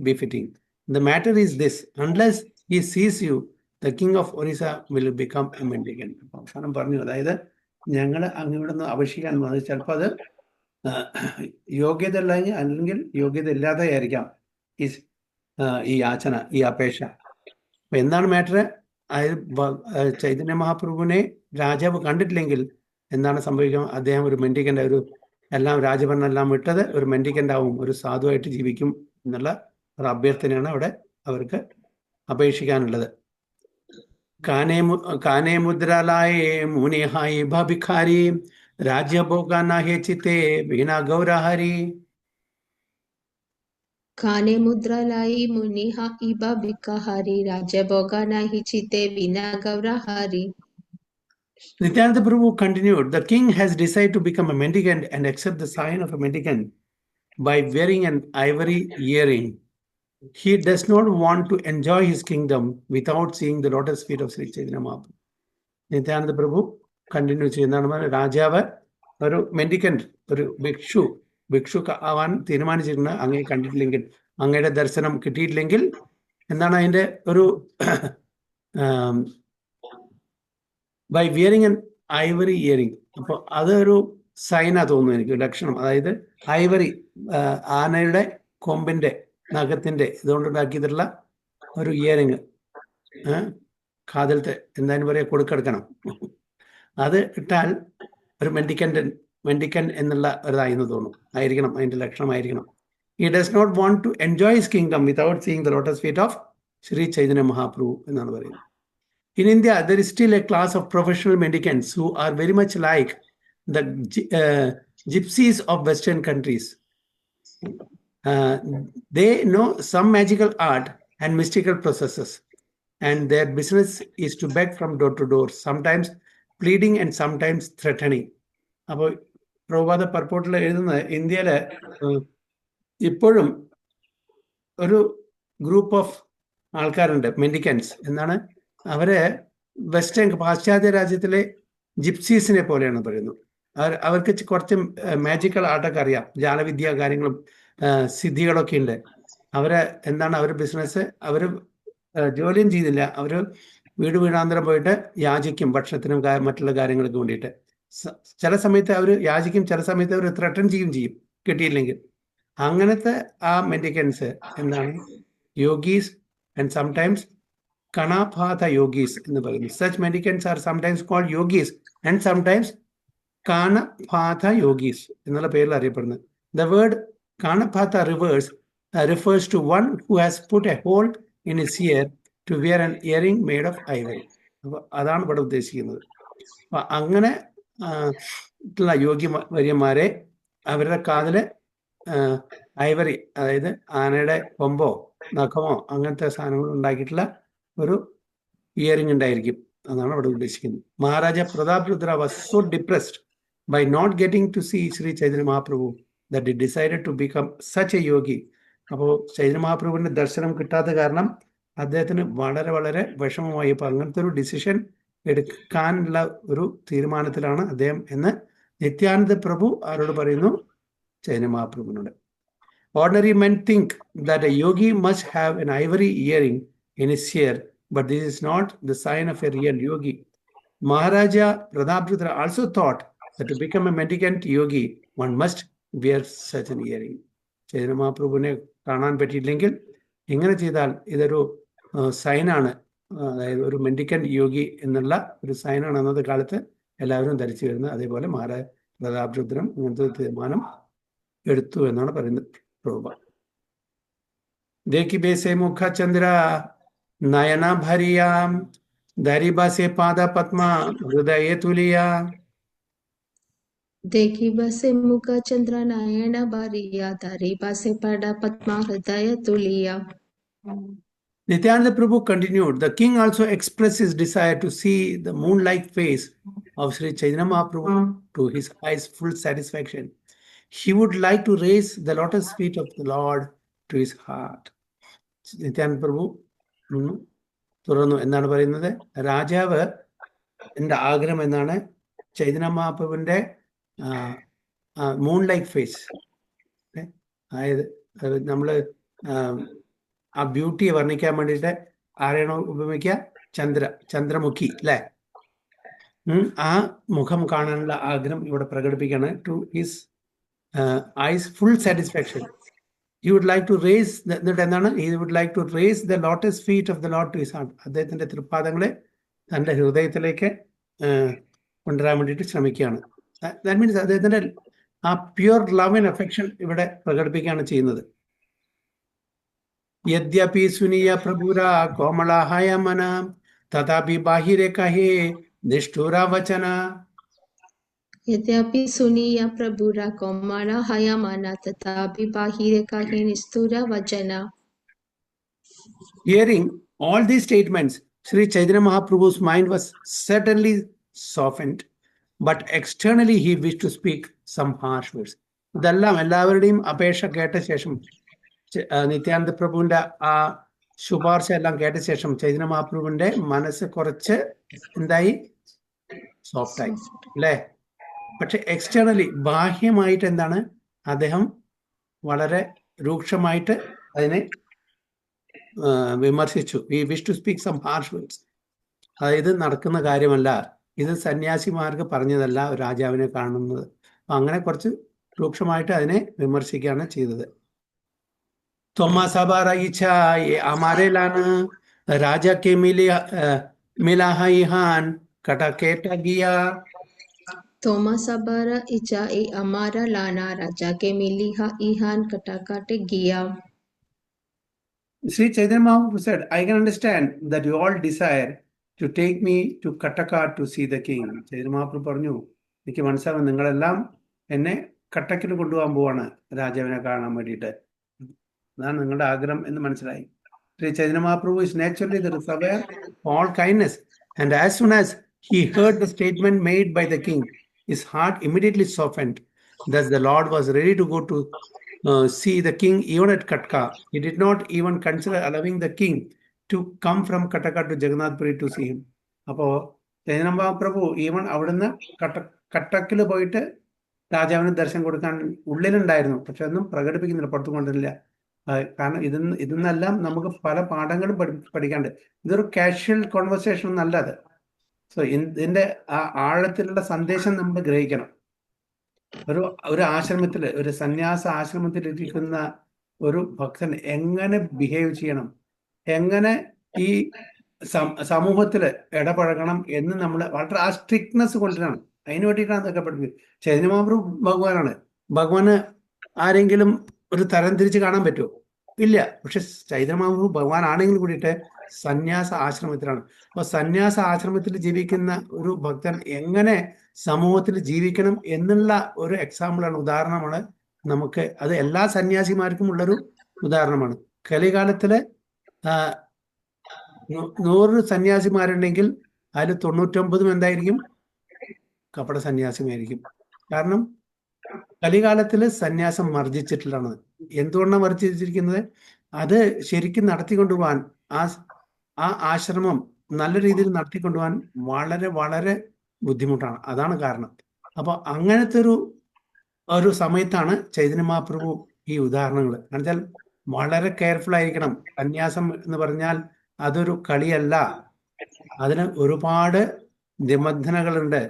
A: befitting. The matter is this: unless he sees you, the king of Orissa will become a mendicant. അവസാനം പറഞ്ഞു, അതായത് ഞങ്ങൾ അങ്ങോട്ടൊന്ന് അപേക്ഷിക്കാൻ വന്നത് ചിലപ്പോൾ അത് യോഗ്യത അല്ലെങ്കിൽ യോഗ്യത ഇല്ലാതെ ആയിരിക്കാം ഈ യാചന, ഈ അപേക്ഷ. അപ്പൊ എന്താണ് മാറ്റർ? ചൈതന്യ മഹാപ്രഭുവിനെ രാജാവ് കണ്ടിട്ടില്ലെങ്കിൽ എന്താണ് സംഭവിക്കുക? അദ്ദേഹം ഒരു മെൻഡിക്കൻ്റ്, എല്ലാം രാജഭരണം എല്ലാം വിട്ടത് ഒരു മെൻഡിക്കൻ്റ് ആവും, ഒരു സാധുവായിട്ട് ജീവിക്കും എന്നുള്ള ഒരു അഭ്യർത്ഥനയാണ് അവിടെ അവർക്ക് അപേക്ഷിക്കാനുള്ളത്. കാനേ മുദ്രാലായേ മുനിഹായി ഭിഖാരി രാജ്യഭോഗാന ഹേ ചിത്തേ വീണാ ഗൗരഹരി.
B: काने मुद्रा लाई मुनिहा इबा भिक्खहारी राज्य भोगा नाही चिते विना Gaurhari.
A: Nityananda Prabhu continued, the king has decided to become a mendicant and accept the sign of a mendicant by wearing an ivory earring. He does not want to enjoy his kingdom without seeing the lotus feet of Sri Chaitanya Mahaprabhu. Nityananda Prabhu continue ചെയ്യുന്നതാണ്, രാജാവ് ഒരു മെൻഡിക്കന്റ്, ഒരു ഭിക്ഷു ആവാൻ തീരുമാനിച്ചിരുന്ന അങ്ങയെ കണ്ടിട്ടില്ലെങ്കിൽ, അങ്ങയുടെ ദർശനം കിട്ടിയിട്ടില്ലെങ്കിൽ എന്താണ് അതിന്റെ ഒരു by wearing an ivory earring. അപ്പോൾ അതൊരു സൈനാ തോന്നുന്നു എനിക്ക്, ലക്ഷണം. അതായത് ഐവറി, ആനയുടെ കൊമ്പിന്റെ നഖത്തിന്റെ ഇതുകൊണ്ടുണ്ടാക്കിയിട്ടുള്ള ഒരു ഇയറിങ്, കാതിലത്തെ എന്തായാലും പറയാ കൊടുക്കെടുക്കണം, അത് ഇട്ടാൽ ഒരു മെൻഡിക്കൻ എന്നുള്ള ഒരിതായിരുന്നു തോന്നുന്നു, ആയിരിക്കണം, അതിന്റെ ലക്ഷണമായിരിക്കണം. He does not want to enjoy his kingdom without seeing the lotus feet of Sri Chaitanya Mahaprabhu എന്നാണ് പറയുന്നത്. In India, there is still a class of professional mendicants who are very much like the gypsies of Western countries. they know some magical art and mystical processes, and their business is to beg from door to door, sometimes pleading and sometimes threatening. അപ്പോൾ പ്രഭുപാദ പർപ്പോട്ടിൽ എഴുതുന്നത് ഇന്ത്യയില് ഇപ്പോഴും ഒരു ഗ്രൂപ്പ് ഓഫ് ആൾക്കാരുണ്ട്, മെൻഡിക്കൻസ് എന്നാണ്. അവര് വെസ്റ്റേൺ പാശ്ചാത്യ രാജ്യത്തിലെ ജിപ്സീസിനെ പോലെയാണ് പറയുന്നു. അവർക്ക് കുറച്ച് മാജിക്കൽ ആർട്ടൊക്കെ അറിയാം, ജാലവിദ്യ കാര്യങ്ങളും സിദ്ധികളൊക്കെ ഉണ്ട്. അവര് എന്താണ് അവരുടെ ബിസിനസ്? അവര് ജോലിയും ചെയ്തില്ല, അവര് വീട് വീടാന്തരം പോയിട്ട് യാചിക്കും ഭക്ഷണത്തിനും മറ്റുള്ള കാര്യങ്ങൾക്ക് വേണ്ടിയിട്ട്. ചില സമയത്ത് അവർ യാചിക്കും, ചില സമയത്ത് അവർ ത്രട്ടൺ ചെയ്യും കിട്ടിയില്ലെങ്കിൽ. അങ്ങനത്തെ ആ മെഡിക്കൻസ് എന്താണ് യോഗീസ് ആൻഡ് സംടൈംസ് കണാപാത യോഗീസ് എന്ന് പറയുന്നു. Such mendicants are sometimes called yogis and sometimes Kanapata yogis എന്നുള്ള പേരിൽ അറിയപ്പെടുന്നത്. The word Kanapata refers to one who has put a hole in his ear to wear an earring made of ivory. അപ്പോൾ അതാണ് ഇവിടെ ഉദ്ദേശിക്കുന്നത്. അപ്പൊ അങ്ങനെ യോഗി വര്യന്മാരെ അവരുടെ കാതില് ഐവറി, അതായത് ആനയുടെ കൊമ്പോ നഖമോ അങ്ങനത്തെ സാധനങ്ങൾ ഉണ്ടാക്കിയിട്ടുള്ള ഒരു ഇയറിംഗ് ഉണ്ടായിരിക്കും. അതാണ് അവിടെ ഉദ്ദേശിക്കുന്നത്. Maharaja Pratap Rudra was so depressed by not getting to see Sri Chaitanya Mahaprabhu that he decided to become such a yogi. അപ്പോൾ ചൈതന്യ മഹാപ്രഭുവിന്റെ ദർശനം കിട്ടാത്ത കാരണം അദ്ദേഹത്തിന് വളരെ വളരെ വിഷമമായി. അപ്പൊ അങ്ങനത്തെ ഒരു ഡിസിഷൻ എടുക്കാനുള്ള ഒരു തീരുമാനത്തിലാണ് അദ്ദേഹം എന്ന് നിത്യാനന്ദ പ്രഭു ആരോട് പറയുന്നു? Chaitanya മഹാപ്രഭുവിനോട്. Ordinary men think that a yogi must have an ivory earring in his ear, but this is not the sign of a real yogi. Maharaja Prataprutra also thought that to become a mendicant yogi, one must wear such an earring. Chaitanya മഹാപ്രഭുവിനെ കാണാൻ പറ്റിയില്ലെങ്കിൽ ഇങ്ങനെ ചെയ്താൽ ഇതൊരു സൈനാണ്, അതായത് ഒരു മെൻഡിക്കന്റ് യോഗി എന്നുള്ള ഒരു സൈനാണ് അന്നത്തെ കാലത്ത് എല്ലാവരും ധരിച്ചു വരുന്നത്. അതേപോലെ മഹാരാജ പ്രതാപരുദ്രം ഇങ്ങനത്തെ തീരുമാനം എടുത്തു എന്നാണ് പറയുന്നത് പ്രഭുപാദ്. ദേഖി ബേസെ മുഖ ചന്ദ്ര നയന ഭരിയാം ദരിബാസെ പാദ പത്മ ഹൃദയ തുലിയ.
B: देखी बसे मुख चंद्र नयन बारिया धारी बसे पड़ा पद्मा हृदय Tulia.
A: Nityananda Prabhu continued, the king also expressed his desire to see the moon-like face of Sri Chaitanya Mahaprabhu to his highest full satisfaction. He would like to raise the lotus feet of the Lord to his heart. Nityananda Prabhu തുറന്നു എന്നാണ് പറയുന്നത്. രാജാവ് എൻ്റെ ആഗ്രഹം എന്നാണ് ചൈതന്യ മഹാപ്രഭുവിന്റെ മൂൺ ലൈക്ക് ഫേസ്. അതായത് നമ്മള് ആ ബ്യൂട്ടിയെ വർണ്ണിക്കാൻ വേണ്ടിയിട്ട് ആരെയാണോ ഉപമിക്കുക? ചന്ദ്രമുഖി അല്ലെ? ആ മുഖം കാണാനുള്ള ആഗ്രഹം ഇവിടെ പ്രകടിപ്പിക്കുകയാണ്. To his eyes full satisfaction. He would like to raise എന്താണ്? He would like to raise the lotus feet of the Lord to his heart. അദ്ദേഹത്തിന്റെ തൃപ്പാദങ്ങളെ തന്റെ ഹൃദയത്തിലേക്ക് കൊണ്ടുവരാൻ വേണ്ടിയിട്ട് ശ്രമിക്കുകയാണ്. That means അദ്ദേഹത്തിന്റെ ആ പ്യുവർ ലവ് ആൻഡ് അഫെക്ഷൻ ഇവിടെ പ്രകടിപ്പിക്കുകയാണ് ചെയ്യുന്നത്. യദ്യപി സുനിയ പ്രഭുര കോമളാഹായ മന തഥാപി ബാഹിരെ കഹേ നിഷ്ഠുര വചന.
B: यद्यपि सुनीय प्रभुरा कोमला हयमना तथापि बाहिरे काहि निष्ठुर वचना.
A: Hearing all these statements, Sri Chaitanya Mahaprabhu's mind was certainly softened, but externally he wished to speak some harsh words. ഇതെല്ലാം എല്ലാവരുടെയും അപേക്ഷ കേട്ട ശേഷം, നിത്യാനന്ദ പ്രഭുവിന്റെ ആ ശുപാർശ എല്ലാം കേട്ട ശേഷം ചൈതന്യ മഹാപ്രഭുവിന്റെ മനസ്സ് കുറച്ച് എന്തായി? സോഫ്റ്റായി അല്ലേ? പക്ഷെ എക്സ്റ്റേണലി ബാഹ്യമായിട്ട് എന്താണ്? അദ്ദേഹം വളരെ രൂക്ഷമായിട്ട് അതിനെ വിമർശിച്ചു. We wish to speak some harsh words. അതായത് നടക്കുന്ന കാര്യമല്ല, ഇത് സന്യാസിമാർക്ക് പറഞ്ഞതല്ല ഒരു രാജാവിനെ കാണുന്നത്. അപ്പൊ അങ്ങനെ കുറച്ച് രൂക്ഷമായിട്ട് അതിനെ വിമർശിക്കുകയാണ് ചെയ്തത്. തോമസബാറ ഇച്ഛ അമാരെ ലാന രാജ K മിലാ Han കടക്കേട്ട ഗിയ.
B: Thomas Abara icha e amara lana raja ke miliha ihan katakate giya.
A: Sri Chaitanya Mahaprabhu said, I can understand that you all desire to take me to Kataka to see the king. Chaitanya Mahaprabhu പറഞ്ഞു, എനിക്ക് മനസ്സിലാവും നിങ്ങളെല്ലാം എന്നെ കട്ടക്കിൽ കൊണ്ടുപോകാൻ പോവാണ് രാജാവിനെ കാണാൻ വേണ്ടിയിട്ട്. അതാണ് നിങ്ങളുടെ ആഗ്രഹം എന്ന് മനസ്സിലായി. Sri Chaitanya Mahaprabhu is naturally the reservoir for all kindness. And as soon as he heard the statement made by the king, his heart immediately softened. Thus the Lord was ready to go to see the king even at Katka. He did not even consider allowing the king to come from Kataka to Jagannath Puri to see him. അപ്പോൾ ചൈതന്യ മഹാപ്രഭു ഈവൻ അവിടുന്ന് കട്ടക്കിൽ പോയിട്ട് രാജാവിന് ദർശനം കൊടുക്കാൻ ഉള്ളിലുണ്ടായിരുന്നു, പക്ഷെ ഒന്നും പ്രകടിപ്പിക്കുന്നില്ല, പുറത്തു കൊണ്ടില്ല. കാരണം ഇതിന്നെല്ലാം നമുക്ക് പല പാഠങ്ങളും പഠിക്കാണ്ട്. ഇതൊരു കാഷ്വൽ കോൺവെർസേഷൻ ഒന്നല്ല അത്. സോ ഇതിന്റെ ആ ആഴത്തിലുള്ള സന്ദേശം നമ്മൾ ഗ്രഹിക്കണം. ഒരു ആശ്രമത്തിൽ, ഒരു സന്യാസ ആശ്രമത്തിൽ ഇരിക്കുന്ന ഒരു ഭക്തൻ എങ്ങനെ ബിഹേവ് ചെയ്യണം, എങ്ങനെ ഈ സമൂഹത്തിൽ ഇടപഴകണം എന്ന് നമ്മൾ വളരെ ആ സ്ട്രിക്ട്നെസ് കൊണ്ടുവരണം. അതിന് വേണ്ടിയിട്ടാണ് അതൊക്കെ പഠിക്കുന്നത്. ചൈതന്യ മഹാപ്രഭു ഭഗവാനാണ്. ഭഗവാന് ആരെങ്കിലും ഒരു തരം തിരിച്ച് കാണാൻ പറ്റുമോ? ഇല്ല. പക്ഷെ ചൈതന്യ മഹാപ്രഭു ഭഗവാൻ ആണെങ്കിൽ കൂടിയിട്ട് സന്യാസ ആശ്രമത്തിലാണ്. അപ്പൊ സന്യാസ ആശ്രമത്തിൽ ജീവിക്കുന്ന ഒരു ഭക്തൻ എങ്ങനെ സമൂഹത്തിൽ ജീവിക്കണം എന്നുള്ള ഒരു എക്സാമ്പിളാണ്, ഉദാഹരണമാണ് നമുക്ക്. അത് എല്ലാ സന്യാസിമാർക്കും ഉള്ളൊരു ഉദാഹരണമാണ്. കലികാലത്തില് 100 സന്യാസിമാരുണ്ടെങ്കിൽ അതിൽ 99 എന്തായിരിക്കും? കപട സന്യാസിമായിരിക്കും. കാരണം കലികാലത്തില് സന്യാസം വർജിച്ചിട്ടുള്ളതാണ്. എന്തുകൊണ്ടാണ് വർജിച്ചിരിക്കുന്നത്? അത് ശരിക്കും നടത്തിക്കൊണ്ടുപോകാൻ, ആ ആശ്രമം നല്ല രീതിയിൽ നടത്തിക്കൊണ്ടുപോകാൻ വളരെ വളരെ ബുദ്ധിമുട്ടാണ്. അതാണ് കാരണം. അപ്പൊ അങ്ങനത്തെ ഒരു സമയത്താണ് ചൈതന്യ മഹാപ്രഭു ഈ ഉദാഹരണങ്ങൾ. എന്നുവെച്ചാൽ വളരെ കെയർഫുൾ ആയിരിക്കണം. സന്യാസം എന്ന് പറഞ്ഞാൽ അതൊരു കളിയല്ല, അതിന് ഒരുപാട് നിബന്ധനകളുണ്ട്.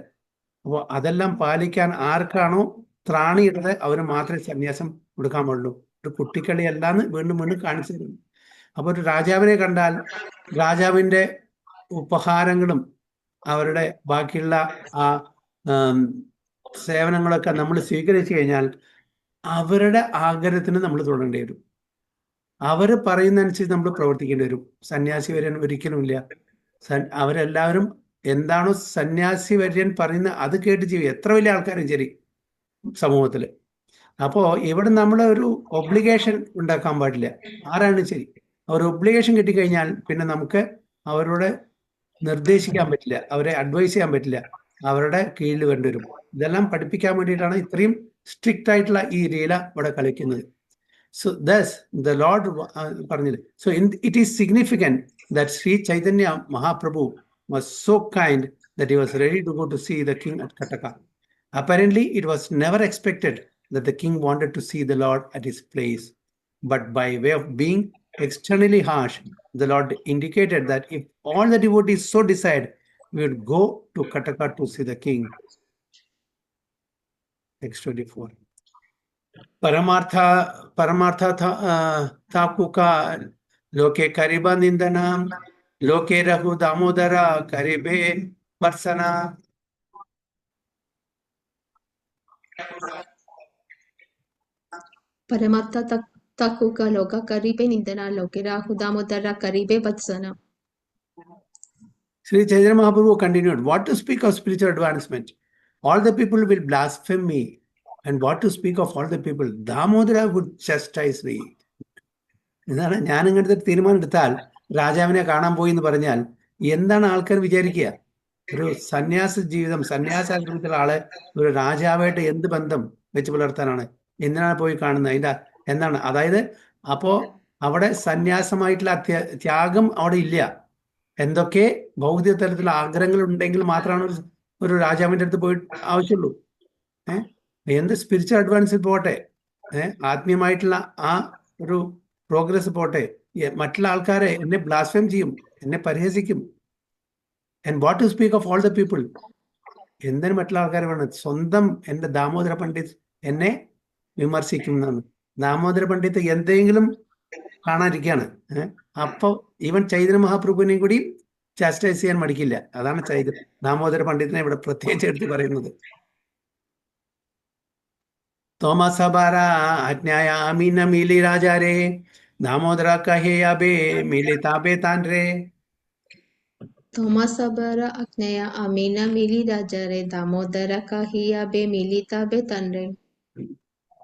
A: അപ്പോൾ അതെല്ലാം പാലിക്കാൻ ആർക്കാണോ ത്രാണിയുള്ളത് അവന് മാത്രമേ സന്യാസം കൊടുക്കാൻ പാടുള്ളൂ. ഒരു കുട്ടിക്കളിയല്ല എന്ന് വീണ്ടും വീണ്ടും കാണിച്ചു തരുന്നു. അപ്പൊ ഒരു രാജാവിനെ കണ്ടാൽ രാജാവിന്റെ ഉപഹാരങ്ങളും അവരുടെ ബാക്കിയുള്ള ആ സേവനങ്ങളൊക്കെ നമ്മൾ സ്വീകരിച്ചു കഴിഞ്ഞാൽ അവരുടെ ആഗ്രഹത്തിന് നമ്മൾ തുടരേണ്ടി വരും. അവർ പറയുന്നതനുസരിച്ച് നമ്മൾ പ്രവർത്തിക്കേണ്ടി വരും. സന്യാസി വര്യൻ ഒരിക്കലുമില്ല. അവരെല്ലാവരും എന്താണോ സന്യാസി വര്യൻ പറയുന്ന അത് കേട്ട് ചെയ്യും, എത്ര വലിയ ആൾക്കാരും ശരി സമൂഹത്തിൽ. അപ്പോൾ ഇവിടെ നമ്മൾ ഒരു ഒബ്ലിഗേഷൻ ഉണ്ടാക്കാൻ പാടില്ല. ആരാണ് ശരി, ഒരു ഒബ്ലിഗേഷൻ കിട്ടിക്കഴിഞ്ഞാൽ പിന്നെ നമുക്ക് അവരോട് നിർദ്ദേശിക്കാൻ പറ്റില്ല, അവരെ അഡ്വൈസ് ചെയ്യാൻ പറ്റില്ല, അവരുടെ കീഴിൽ വേണ്ടി വരും. ഇതെല്ലാം പഠിപ്പിക്കാൻ വേണ്ടിയിട്ടാണ് ഇത്രയും സ്ട്രിക്റ്റ് ആയിട്ടുള്ള ഈ ലീല ഇവിടെ കളിക്കുന്നത്. So thus the Lord പറഞ്ഞത്. So it is significant that Sri Chaitanya Mahaprabhu was so kind that he was ready to go to see the king at Kataka. Apparently it was never expected that the king wanted to see the Lord at his place, but by way of being externally harsh, the Lord indicated that if all the devotees so decide, we would go to Kataka to see the king. Text 24. परमार्थ थाकुका लोके करीबा निंदना लोके रघु दामोदरा करीबे वर्सना.
B: परमात्मा तकुका लोका करीबे निंदना लोके Rahu Damodara करीबे वत्सना.
A: Sri Chaitanya Mahaprabhu continued, what to speak of spiritual advancement? All the people will blaspheme me. And what to speak of all the people? Damodara would chastise me. എന്താണ് ഞാൻ ഇങ്ങനത്തെ തീരുമാനം എടുത്താൽ, രാജാവിനെ കാണാൻ പോയി എന്ന് പറഞ്ഞാൽ എന്താണ് ആൾക്കാർ വിചാരിക്കുക? ഒരു സന്യാസ ജീവിതം, സന്യാസാശ്രമത്തിലെ ആളെ ഒരു രാജാവായിട്ട് എന്ത് ബന്ധം വെച്ച് പുലർത്താനാണ്? എന്തിനാണ് പോയി കാണുന്നത്? അതിന്റെ എന്താണ്? അതായത് അപ്പോ അവിടെ സന്യാസമായിട്ടുള്ള ത്യാഗം അവിടെ ഇല്ല. എന്തൊക്കെ ഭൗതിക തലത്തിലുള്ള ആഗ്രഹങ്ങൾ ഉണ്ടെങ്കിൽ മാത്രമാണ് ഒരു രാജാവിന്റെ അടുത്ത് പോയി ആവശ്യമുള്ളൂ. എന്ത് സ്പിരിച്വൽ അഡ്വാൻസിൽ പോട്ടെ, ആത്മീയമായിട്ടുള്ള ആ ഒരു പ്രോഗ്രസ് പോട്ടെ, മറ്റുള്ള ആൾക്കാരെ എന്നെ ബ്ലാസ്ഫേം ചെയ്യും, എന്നെ പരിഹസിക്കും. And what to speak of all the people? എന്തിനു മറ്റുള്ള ആൾക്കാർ വേണം? സ്വന്തം എൻ്റെ ദാമോദര പണ്ഡിറ്റ് എന്നെ വിമർശിക്കുന്നതാണ്. ദാമോദര പണ്ഡിറ്റ് എന്തെങ്കിലും കാണാതിരിക്കുകയാണ്. അപ്പൊ ഈവൻ ചൈതന്യ മഹാപ്രഭുവിനെയും കൂടി ചാസ്റ്റൈസ് ചെയ്യാൻ മടിക്കില്ല. അതാണ് ദാമോദര പണ്ഡിറ്റിനെ ഇവിടെ പ്രത്യേകിച്ച് എടുത്ത് പറയുന്നത്. തോമസബാര അജ്ഞായ അമീന മിലി രാജാരേ ദാമോദര കഹേ അബേ മിലി താബേ താൻരേ.
B: തോമസബാര അജ്ഞായ അമീന മിലി രാജാരേ ദാമോദര കഹേ അബേ മിലി താബേ താൻരേ.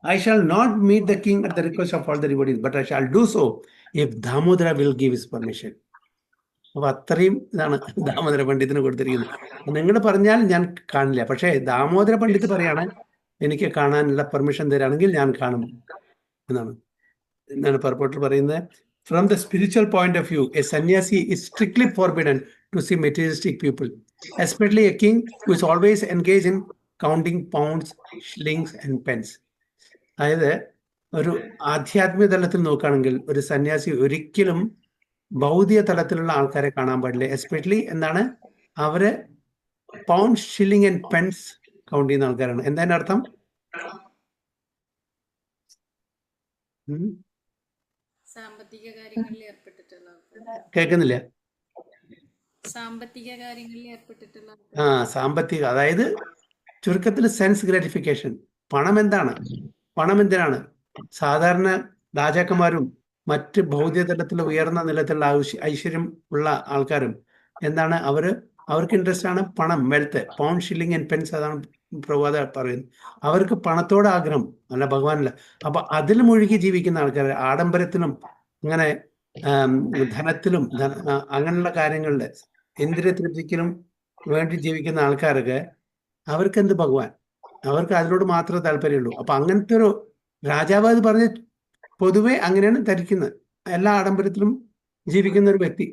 A: I shall not meet the king at the request of all the devotees, but I shall do so if Damodara will give his permission. അപ്പൊ അത്രയും ഇതാണ് ദാമോദര പണ്ഡിതിന് കൊടുത്തിരിക്കുന്നത്. നിങ്ങൾ പറഞ്ഞാൽ ഞാൻ കാണില്ല, പക്ഷേ ദാമോദര പണ്ഡിത് പറയാണ് എനിക്ക് കാണാനുള്ള പെർമിഷൻ തരാണെങ്കിൽ ഞാൻ കാണും എന്നാണ് പർപ്പോട്ടിൽ പറയുന്നത്. From the spiritual point of view, a sannyasi is strictly forbidden to see materialistic people, especially a king who is always engaged in counting pounds, shillings and pence. അതായത് ഒരു ആധ്യാത്മിക തലത്തിൽ നോക്കുകയാണെങ്കിൽ ഒരു സന്യാസി ഒരിക്കലും ഭൗതിക തലത്തിലുള്ള ആൾക്കാരെ കാണാൻ പാടില്ല. എസ്പെഷ്യലി എന്താണ്, അവര് pound, shilling and pence count ചെയ്യുന്ന ആൾക്കാരാണ്. എന്താണ് അർത്ഥം?
D: സാമ്പത്തിക കാര്യങ്ങളിൽ ഏർപ്പെട്ടിട്ടുള്ള,
A: കേൾക്കുന്നില്ല?
D: സാമ്പത്തിക കാര്യങ്ങളിൽ ഏർപ്പെട്ടിട്ടുള്ള,
A: സാമ്പത്തിക, അതായത് ചുരുക്കത്തിൽ സെൻസ് ഗ്രാറ്റിഫിക്കേഷൻ. പണം എന്താണ്? പണം എന്തിനാണ്? സാധാരണ രാജാക്കന്മാരും മറ്റ് ഭൗതിക തലത്തിൽ ഉയർന്ന നിലത്തിലുള്ള ഐശ്വര്യം ഉള്ള ആൾക്കാരും എന്താണ്, അവർക്ക് ഇൻട്രസ്റ്റ് ആണ് പണം, wealth, pound, shilling and pence. അതാണ് പ്രഭാത പറയുന്നത്. അവർക്ക് പണത്തോട് ആഗ്രഹം, അല്ല ഭഗവാനല്ല. അപ്പൊ അതിൽ മുഴുകി ജീവിക്കുന്ന ആൾക്കാർ, ആഡംബരത്തിലും അങ്ങനെ ധനത്തിലും അങ്ങനെയുള്ള കാര്യങ്ങളിൽ ഇന്ദ്രിയ തൃപ്തിക്കും വേണ്ടി ജീവിക്കുന്ന ആൾക്കാർക്ക് അവർക്ക് എന്ത് ഭഗവാൻ, അവർക്ക് അതിനോട് മാത്രമേ താല്പര്യമുള്ളൂ. അപ്പൊ അങ്ങനത്തെ ഒരു രാജാവ് അത് പറഞ്ഞ് പൊതുവെ അങ്ങനെയാണ് ധരിക്കുന്നത്, എല്ലാ ആഡംബരത്തിലും ജീവിക്കുന്ന ഒരു വ്യക്തി.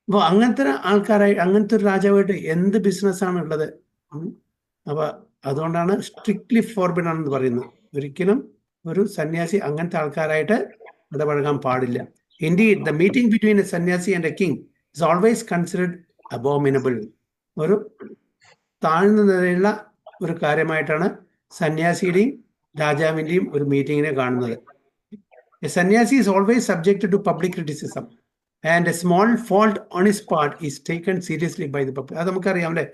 A: അപ്പോൾ അങ്ങനത്തെ അങ്ങനത്തെ ഒരു രാജാവായിട്ട് എന്ത് ബിസിനസ്സാണ് ഉള്ളത്? അപ്പൊ അതുകൊണ്ടാണ് സ്ട്രിക്ട്ലി ഫോർബിഡൻ എന്ന് പറയുന്നത്. ഒരിക്കലും ഒരു സന്യാസി അങ്ങനത്തെ ആൾക്കാരായിട്ട് ഇടപഴകാൻ പാടില്ല. Indeed, the meeting between a sannyasi and a king is always considered abominable. ഒരു താഴ്ന്ന നിലയിലുള്ള ഒരു കാര്യമായിട്ടാണ് സന്യാസിയുടെയും രാജാവിന്റെയും ഒരു മീറ്റിങ്ങിനെ കാണുന്നത്. A sannyasi is always subjected to public criticism, and a small fault on his part is taken seriously by the public. അത് നമുക്കറിയാം അല്ലേ?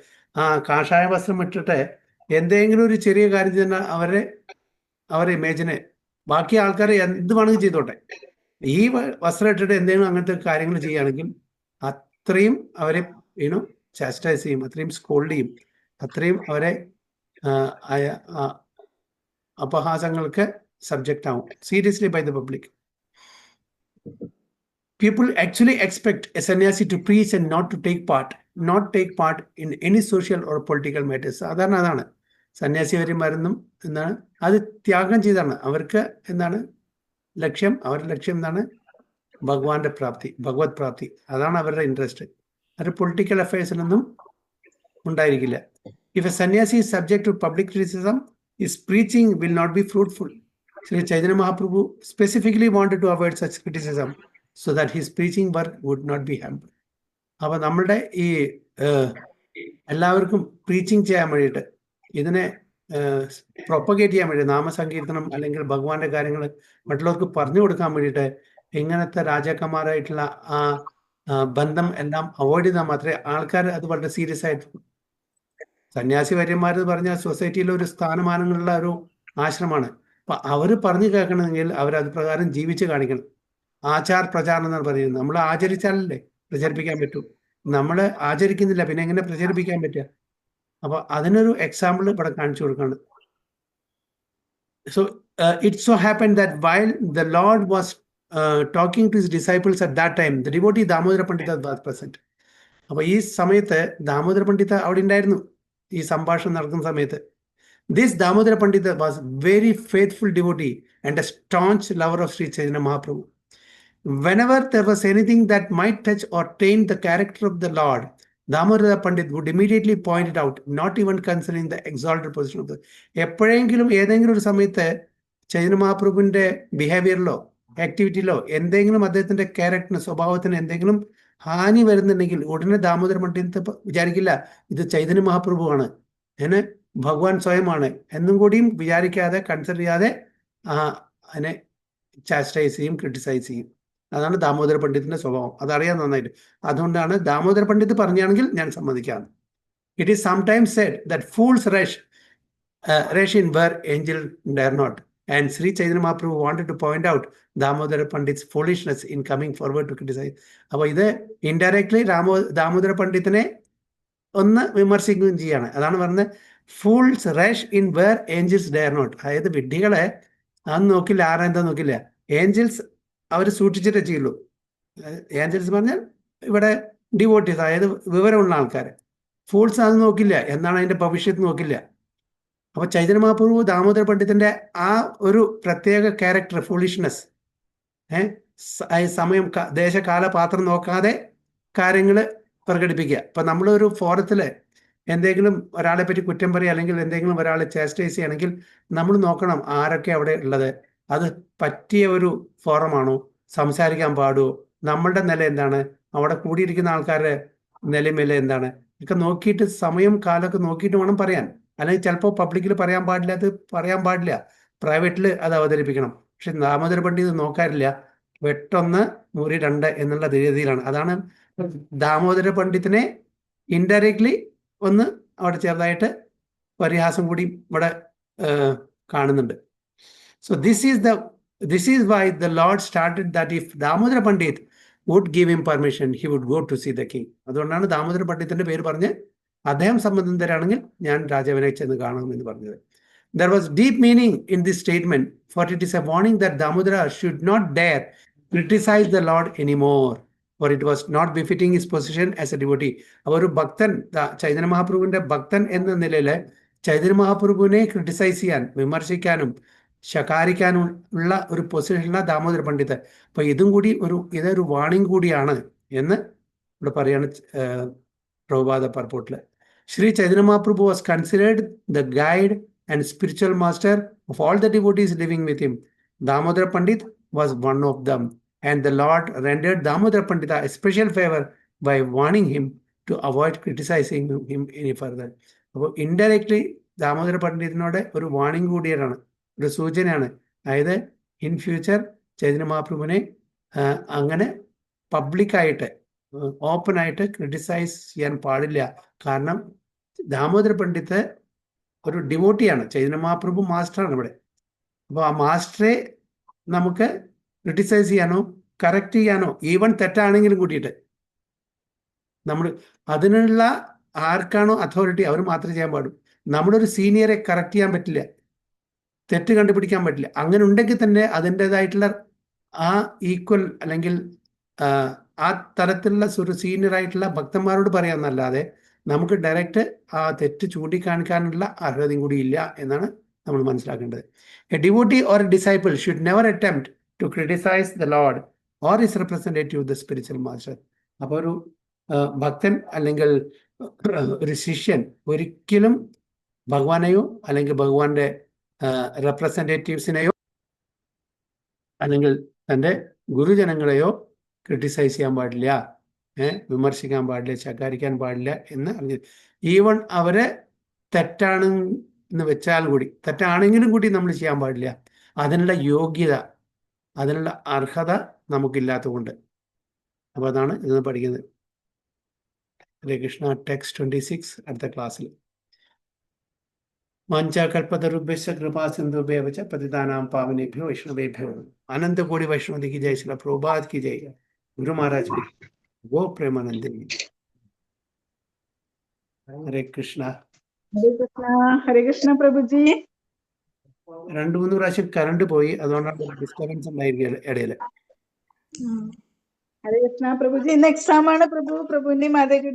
A: കാഷായ വസ്ത്രം ഇട്ടിട്ട് എന്തെങ്കിലും ഒരു ചെറിയ കാര്യത്തിന് അവരെ ഇമേജിനെ ബാക്കി ആൾക്കാരെ എന്ത് വേണമെങ്കിൽ ചെയ്തോട്ടെ, ഈ വസ്ത്രം ഇട്ടിട്ട് എന്തെങ്കിലും അങ്ങനത്തെ കാര്യങ്ങൾ ചെയ്യുകയാണെങ്കിൽ അത്രയും അവരെ ചാസ്റ്റൈസ് ചെയ്യും, അത്രയും സ്കോൾഡ് ചെയ്യും, അത്രയും അവരെ അപഹാസങ്ങൾക്ക് സബ്ജക്റ്റ് ആവും seriously by the public. People actually expect a sannyasi to preach and not take part in any social or political matters. സാധാരണ അതാണ് സന്യാസിമാരെന്നും എന്താണ്, അത് ത്യാഗം ചെയ്താണ്. അവർക്ക് എന്താണ് ലക്ഷ്യം? അവരുടെ ലക്ഷ്യം എന്താണ്? ഭഗവാന്റെ പ്രാപ്തി, ഭഗവത് പ്രാപ്തി. അതാണ് അവരുടെ ഇൻട്രസ്റ്റ്. അത് പൊളിറ്റിക്കൽ അഫയേഴ്സിലൊന്നും ഉണ്ടായിരിക്കില്ല. If a sannyasi is subject to public criticism, his preaching will not be fruitful. Sri Chaitanya Mahaprabhu specifically wanted to avoid such criticism so that his preaching work would not be hampered. അപ്പൊ നമ്മളുടെ ഈ എല്ലാവർക്കും പ്രീച്ചിങ് ചെയ്യാൻ വേണ്ടിയിട്ട്, ഇതിനെ പ്രൊപ്പഗേറ്റ് ചെയ്യാൻ വേണ്ടി, നാമസങ്കീർത്തനം അല്ലെങ്കിൽ ഭഗവാന്റെ കാര്യങ്ങൾ മറ്റുള്ളവർക്ക് പറഞ്ഞു കൊടുക്കാൻ വേണ്ടിയിട്ട് ഇങ്ങനത്തെ രാജാക്കന്മാരായിട്ടുള്ള ആ ബന്ധം എല്ലാം അവോയ്ഡ് ചെയ്താൽ മാത്രമേ ആൾക്കാർ അത് വളരെ സീരിയസ് ആയിട്ട്. സന്യാസി വര്യന്മാർ പറഞ്ഞാൽ സൊസൈറ്റിയിലെ ഒരു സ്ഥാനമാനങ്ങളുള്ള ഒരു ആശ്രമമാണ്. അപ്പൊ അവര് പറഞ്ഞു കേൾക്കണമെങ്കിൽ അവരത് പ്രകാരം ജീവിച്ച് കാണിക്കണം. ആചാർ പ്രചാരണം എന്നാണ് പറയുന്നത്. നമ്മൾ ആചരിച്ചാലല്ലേ പ്രചരിപ്പിക്കാൻ പറ്റൂ. നമ്മൾ ആചരിക്കുന്നില്ല, പിന്നെ എങ്ങനെ പ്രചരിപ്പിക്കാൻ പറ്റുക? അപ്പൊ അതിനൊരു എക്സാമ്പിൾ ഇവിടെ കാണിച്ചു കൊടുക്കണം. So it so happened that while the Lord was talking to his disciples at that time, the devotee Damodara Pandita was present. അപ്പൊ ഈ സമയത്ത് ദാമോദര പണ്ഡിത അവിടെ ഉണ്ടായിരുന്നു. ഈ സംഭാഷണം നടക്കുന്ന സമയത്ത് this Damodara Pandita was very faithful devotee and a staunch lover of Sri Chaitanya Mahaprabhu. Whenever there was anything that might touch or taint the character of the Lord, Damodara Pandit would immediately point it out, not even considering the exalted position of the. എപ്പോഴെങ്കിലും ഏതെങ്കിലും ഒരു സമയത്ത് ചൈതന്യ മഹാപ്രഭുവിന്റെ ബിഹേവിയറിലോ ആക്ടിവിറ്റിയിലോ എന്തെങ്കിലും അദ്ദേഹത്തിന്റെ ക്യാരക്ടറിന്, സ്വഭാവത്തിന് എന്തെങ്കിലും ഹാനി വരുന്നുണ്ടെങ്കിൽ ഉടനെ ദാമോദര പണ്ഡിറ്റ് വിചാരിക്കില്ല ഇത് ചൈതന്യ മഹാപ്രഭുവാണ്, ഭഗവാൻ സ്വയമാണ് എന്നും കൂടിയും വിചാരിക്കാതെ, കൺസിഡർ ചെയ്യാതെ അതിനെ ചാസ്റ്റൈസ് ചെയ്യും, ക്രിട്ടിസൈസ് ചെയ്യും. അതാണ് ദാമോദര പണ്ഡിറ്റിന്റെ സ്വഭാവം. അതറിയാൻ നന്നായിട്ട്. അതുകൊണ്ടാണ് ദാമോദര പണ്ഡിറ്റ് പറഞ്ഞാണെങ്കിൽ ഞാൻ സമ്മതിക്കാം. It is sometimes said that fools rush in where angel dare not. And Sri Chaitanya Mahaprabhu wanted to point out Damodara Pandit's foolishness in coming forward to criticize. അപ്പോൾ ഇത് ഇൻഡയറക്ട്ലി ദാമോദര പണ്ഡിത്തിനെ ഒന്ന് വിമർശിക്കുകയും ചെയ്യാണ്. അതാണ് പറഞ്ഞത്, fools rush in where angels dare not. അതായത് വിഡ്ഢികളെ അതൊന്നും നോക്കില്ല, ആരെന്താ നോക്കില്ല. ഏഞ്ചൽസ് അവർ സൂക്ഷിച്ചിട്ടേ ചെയ്യുള്ളൂ. ഏഞ്ചൽസ് പറഞ്ഞാൽ ഇവിടെ ഡിവോട്ടീസ്, അതായത് വിവരമുള്ള ആൾക്കാർ. ഫൂൾസ് അത് നോക്കില്ല, എന്താണ് അതിൻ്റെ ഭവിഷ്യത്ത് നോക്കില്ല. അപ്പോൾ ചൈതന്യ മഹാപ്രഭു ദാമോദര പണ്ഡിതന്റെ ആ ഒരു പ്രത്യേക ക്യാരക്ടർ, ഫൂളിഷ്നെസ്, സമയം ദേശകാല പാത്രം നോക്കാതെ കാര്യങ്ങൾ പ്രകടിപ്പിക്കുക. ഇപ്പം നമ്മളൊരു ഫോറത്തിൽ എന്തെങ്കിലും ഒരാളെ പറ്റി കുറ്റം പറയുക, അല്ലെങ്കിൽ എന്തെങ്കിലും ഒരാളെ ചേസ്റ്റൈസ് ചെയ്യുകയാണെങ്കിൽ നമ്മൾ നോക്കണം ആരൊക്കെ അവിടെ ഉള്ളത്, അത് പറ്റിയ ഒരു ഫോറമാണോ, സംസാരിക്കാൻ പാടുമോ, നമ്മളുടെ നില എന്താണ്, അവിടെ കൂടിയിരിക്കുന്ന ആൾക്കാരുടെ നിലമേല എന്താണ്, ഒക്കെ നോക്കിയിട്ട് സമയം കാലമൊക്കെ നോക്കിയിട്ട് വേണം പറയാൻ. അല്ലെങ്കിൽ ചിലപ്പോൾ പബ്ലിക്കിൽ പറയാൻ പാടില്ല, അത് പറയാൻ പാടില്ല, പ്രൈവറ്റിൽ അത് അവതരിപ്പിക്കണം. പക്ഷെ ദാമോദര പണ്ഡിത് നോക്കാറില്ല, വെട്ടൊന്ന് മുറി രണ്ട് എന്നുള്ള രീതിയിലാണ്. അതാണ് ദാമോദര പണ്ഡിതനെ ഇൻഡയറക്ട്ലി ഒന്ന് അവിടെ ചെറുതായിട്ട് പരിഹാസം കൂടി ഇവിടെ കാണുന്നുണ്ട്. So this is why the Lord started that if Damodara Pandit would give him permission, he would go to see the king. അതുകൊണ്ടാണ് ദാമോദര പണ്ഡിതന്റെ പേര് പറഞ്ഞ് അദ്ദേഹം സംബന്ധിതരാണെങ്കിൽ ഞാൻ രാജാവിനെ ചെന്ന് കാണുമെന്ന് പറഞ്ഞത്. There was deep meaning in this statement, for it is a warning that Damodara should not dare criticize the Lord anymore, for it was not befitting his position as a devotee. അപ്പോൾ ഒരു ഭക്തൻ, ചൈതന്യ മഹാപ്രഭുവിന്റെ ഭക്തൻ എന്ന നിലയിൽ ചൈതന്യ മഹാപ്രഭുവിനെ ക്രിട്ടിസൈസ് ചെയ്യാൻ, വിമർശിക്കാനും ശകാരിക്കാനും ഉള്ള ഒരു പൊസിഷനാണ് ദാമോദര പണ്ഡിത്. അപ്പോൾ ഇതൊരു വാണിംഗ് കൂടിയാണ് എന്ന് ഇവിടെ പറയാണ് പ്രഭുപാദ പർപ്പോട്ടിൽ. Shri Chaitanya Mahaprabhu was considered the guide and spiritual master of all the devotees living with him. Damodara Pandit was one of them, and the Lord rendered Damodara Pandita a special favor by warning him to avoid criticizing him any further. അപ്പോൾ ഇൻഡയറക്ട്ലി ദാമോദര പണ്ഡിതനോട് ഒരു വാണിംഗ് കൂടിയാണ്, ഒരു സൂചനയാണ്. അതായത് ഇൻ ഫ്യൂച്ചർ ചൈതന്യ മഹാപ്രഭുവിനെ അങ്ങനെ പബ്ലിക്കായിട്ട് ഓപ്പണായിട്ട് ക്രിട്ടിസൈസ് ചെയ്യാൻ പാടില്ല. കാരണം ദാമോദര പണ്ഡിറ്റ് ഒരു ഡിവോട്ടിയാണ്, ചൈതന്യ മഹാപ്രഭു മാസ്റ്ററാണ് ഇവിടെ. അപ്പോൾ ആ മാസ്റ്ററെ നമുക്ക് ക്രിട്ടിസൈസ് ചെയ്യാനോ കറക്റ്റ് ചെയ്യാനോ, ഈവൻ തെറ്റാണെങ്കിലും കൂട്ടിയിട്ട് നമ്മൾ അതിനുള്ള ആർക്കാണോ അതോറിറ്റി അവർ മാത്രമേ ചെയ്യാൻ പാടും. നമ്മുടെ ഒരു സീനിയറെ കറക്റ്റ് ചെയ്യാൻ പറ്റില്ല, തെറ്റ് കണ്ടുപിടിക്കാൻ പറ്റില്ല. അങ്ങനെ ഉണ്ടെങ്കിൽ തന്നെ അതിൻ്റെതായിട്ടുള്ള ആ ഈക്വൽ അല്ലെങ്കിൽ ആ തരത്തിലുള്ള ഒരു സീനിയറായിട്ടുള്ള ഭക്തന്മാരോട് പറയാമെന്നല്ലാതെ നമുക്ക് ഡയറക്റ്റ് ആ തെറ്റ് ചൂണ്ടിക്കാണിക്കാനുള്ള അർഹതയും കൂടി ഇല്ല എന്നാണ് നമ്മൾ മനസ്സിലാക്കേണ്ടത്. A devotee or a disciple should never attempt to criticise the lord or his representative the spiritual master. അപ്പോൾ ഒരു ഭക്തൻ അല്ലെങ്കിൽ ഒരു ശിഷ്യൻ ഒരിക്കലും ഭഗവാനെയോ അല്ലെങ്കിൽ ഭഗവാന്റെ റെപ്രസെൻറ്റേറ്റീവ്സിനെയോ അല്ലെങ്കിൽ തൻ്റെ ഗുരുജനങ്ങളെയോ ക്രിട്ടിസൈസ് ചെയ്യാൻ പാടില്ല, വിമർശിക്കാൻ പാടില്ല, ശകാരിക്കാൻ പാടില്ല എന്ന് അറിഞ്ഞു. ഈവൺ അവരെ തെറ്റാണെന്ന് വെച്ചാൽ കൂടി, തെറ്റാണെങ്കിലും കൂടി നമ്മൾ ചെയ്യാൻ പാടില്ല. അതിനുള്ള യോഗ്യത, അതിനുള്ള അർഹത നമുക്കില്ലാത്തതുകൊണ്ട്. അപ്പോൾ അതാണ് ഇന്ന് പഠിക്കുന്നത്. ഹരേ കൃഷ്ണ. ടെക്സ്റ്റ് 26 അടുത്ത ക്ലാസ്സിൽ. വാഞ്ചാകൽപതരുഭ്യശ്ച കൃപാസിന്ധുഭ്യവ ച പതിതാനാം പാവനേഭ്യോ വൈഷ്ണവേഭ്യോ അനന്തകോടി വൈഷ്ണവതി की जय, श्रील प्रभुपाद की जय, गुरु महाराज की वो प्रेमानंद। हरे कृष्ण.
C: ഹരേ കൃഷ്ണ പ്രഭുജി.
A: 2-3 പ്രാവശ്യം കറണ്ട് പോയി, അതുകൊണ്ടാണ് ഡിസ്റ്റർബൻസ് ഉണ്ടായിരിക്കും ഇടയിൽ.
C: ഹരേ കൃഷ്ണ പ്രഭുജി. ഇന്ന് എക്സാം ആണ് പ്രഭുവിന്റെ മാതാജിയുടെ.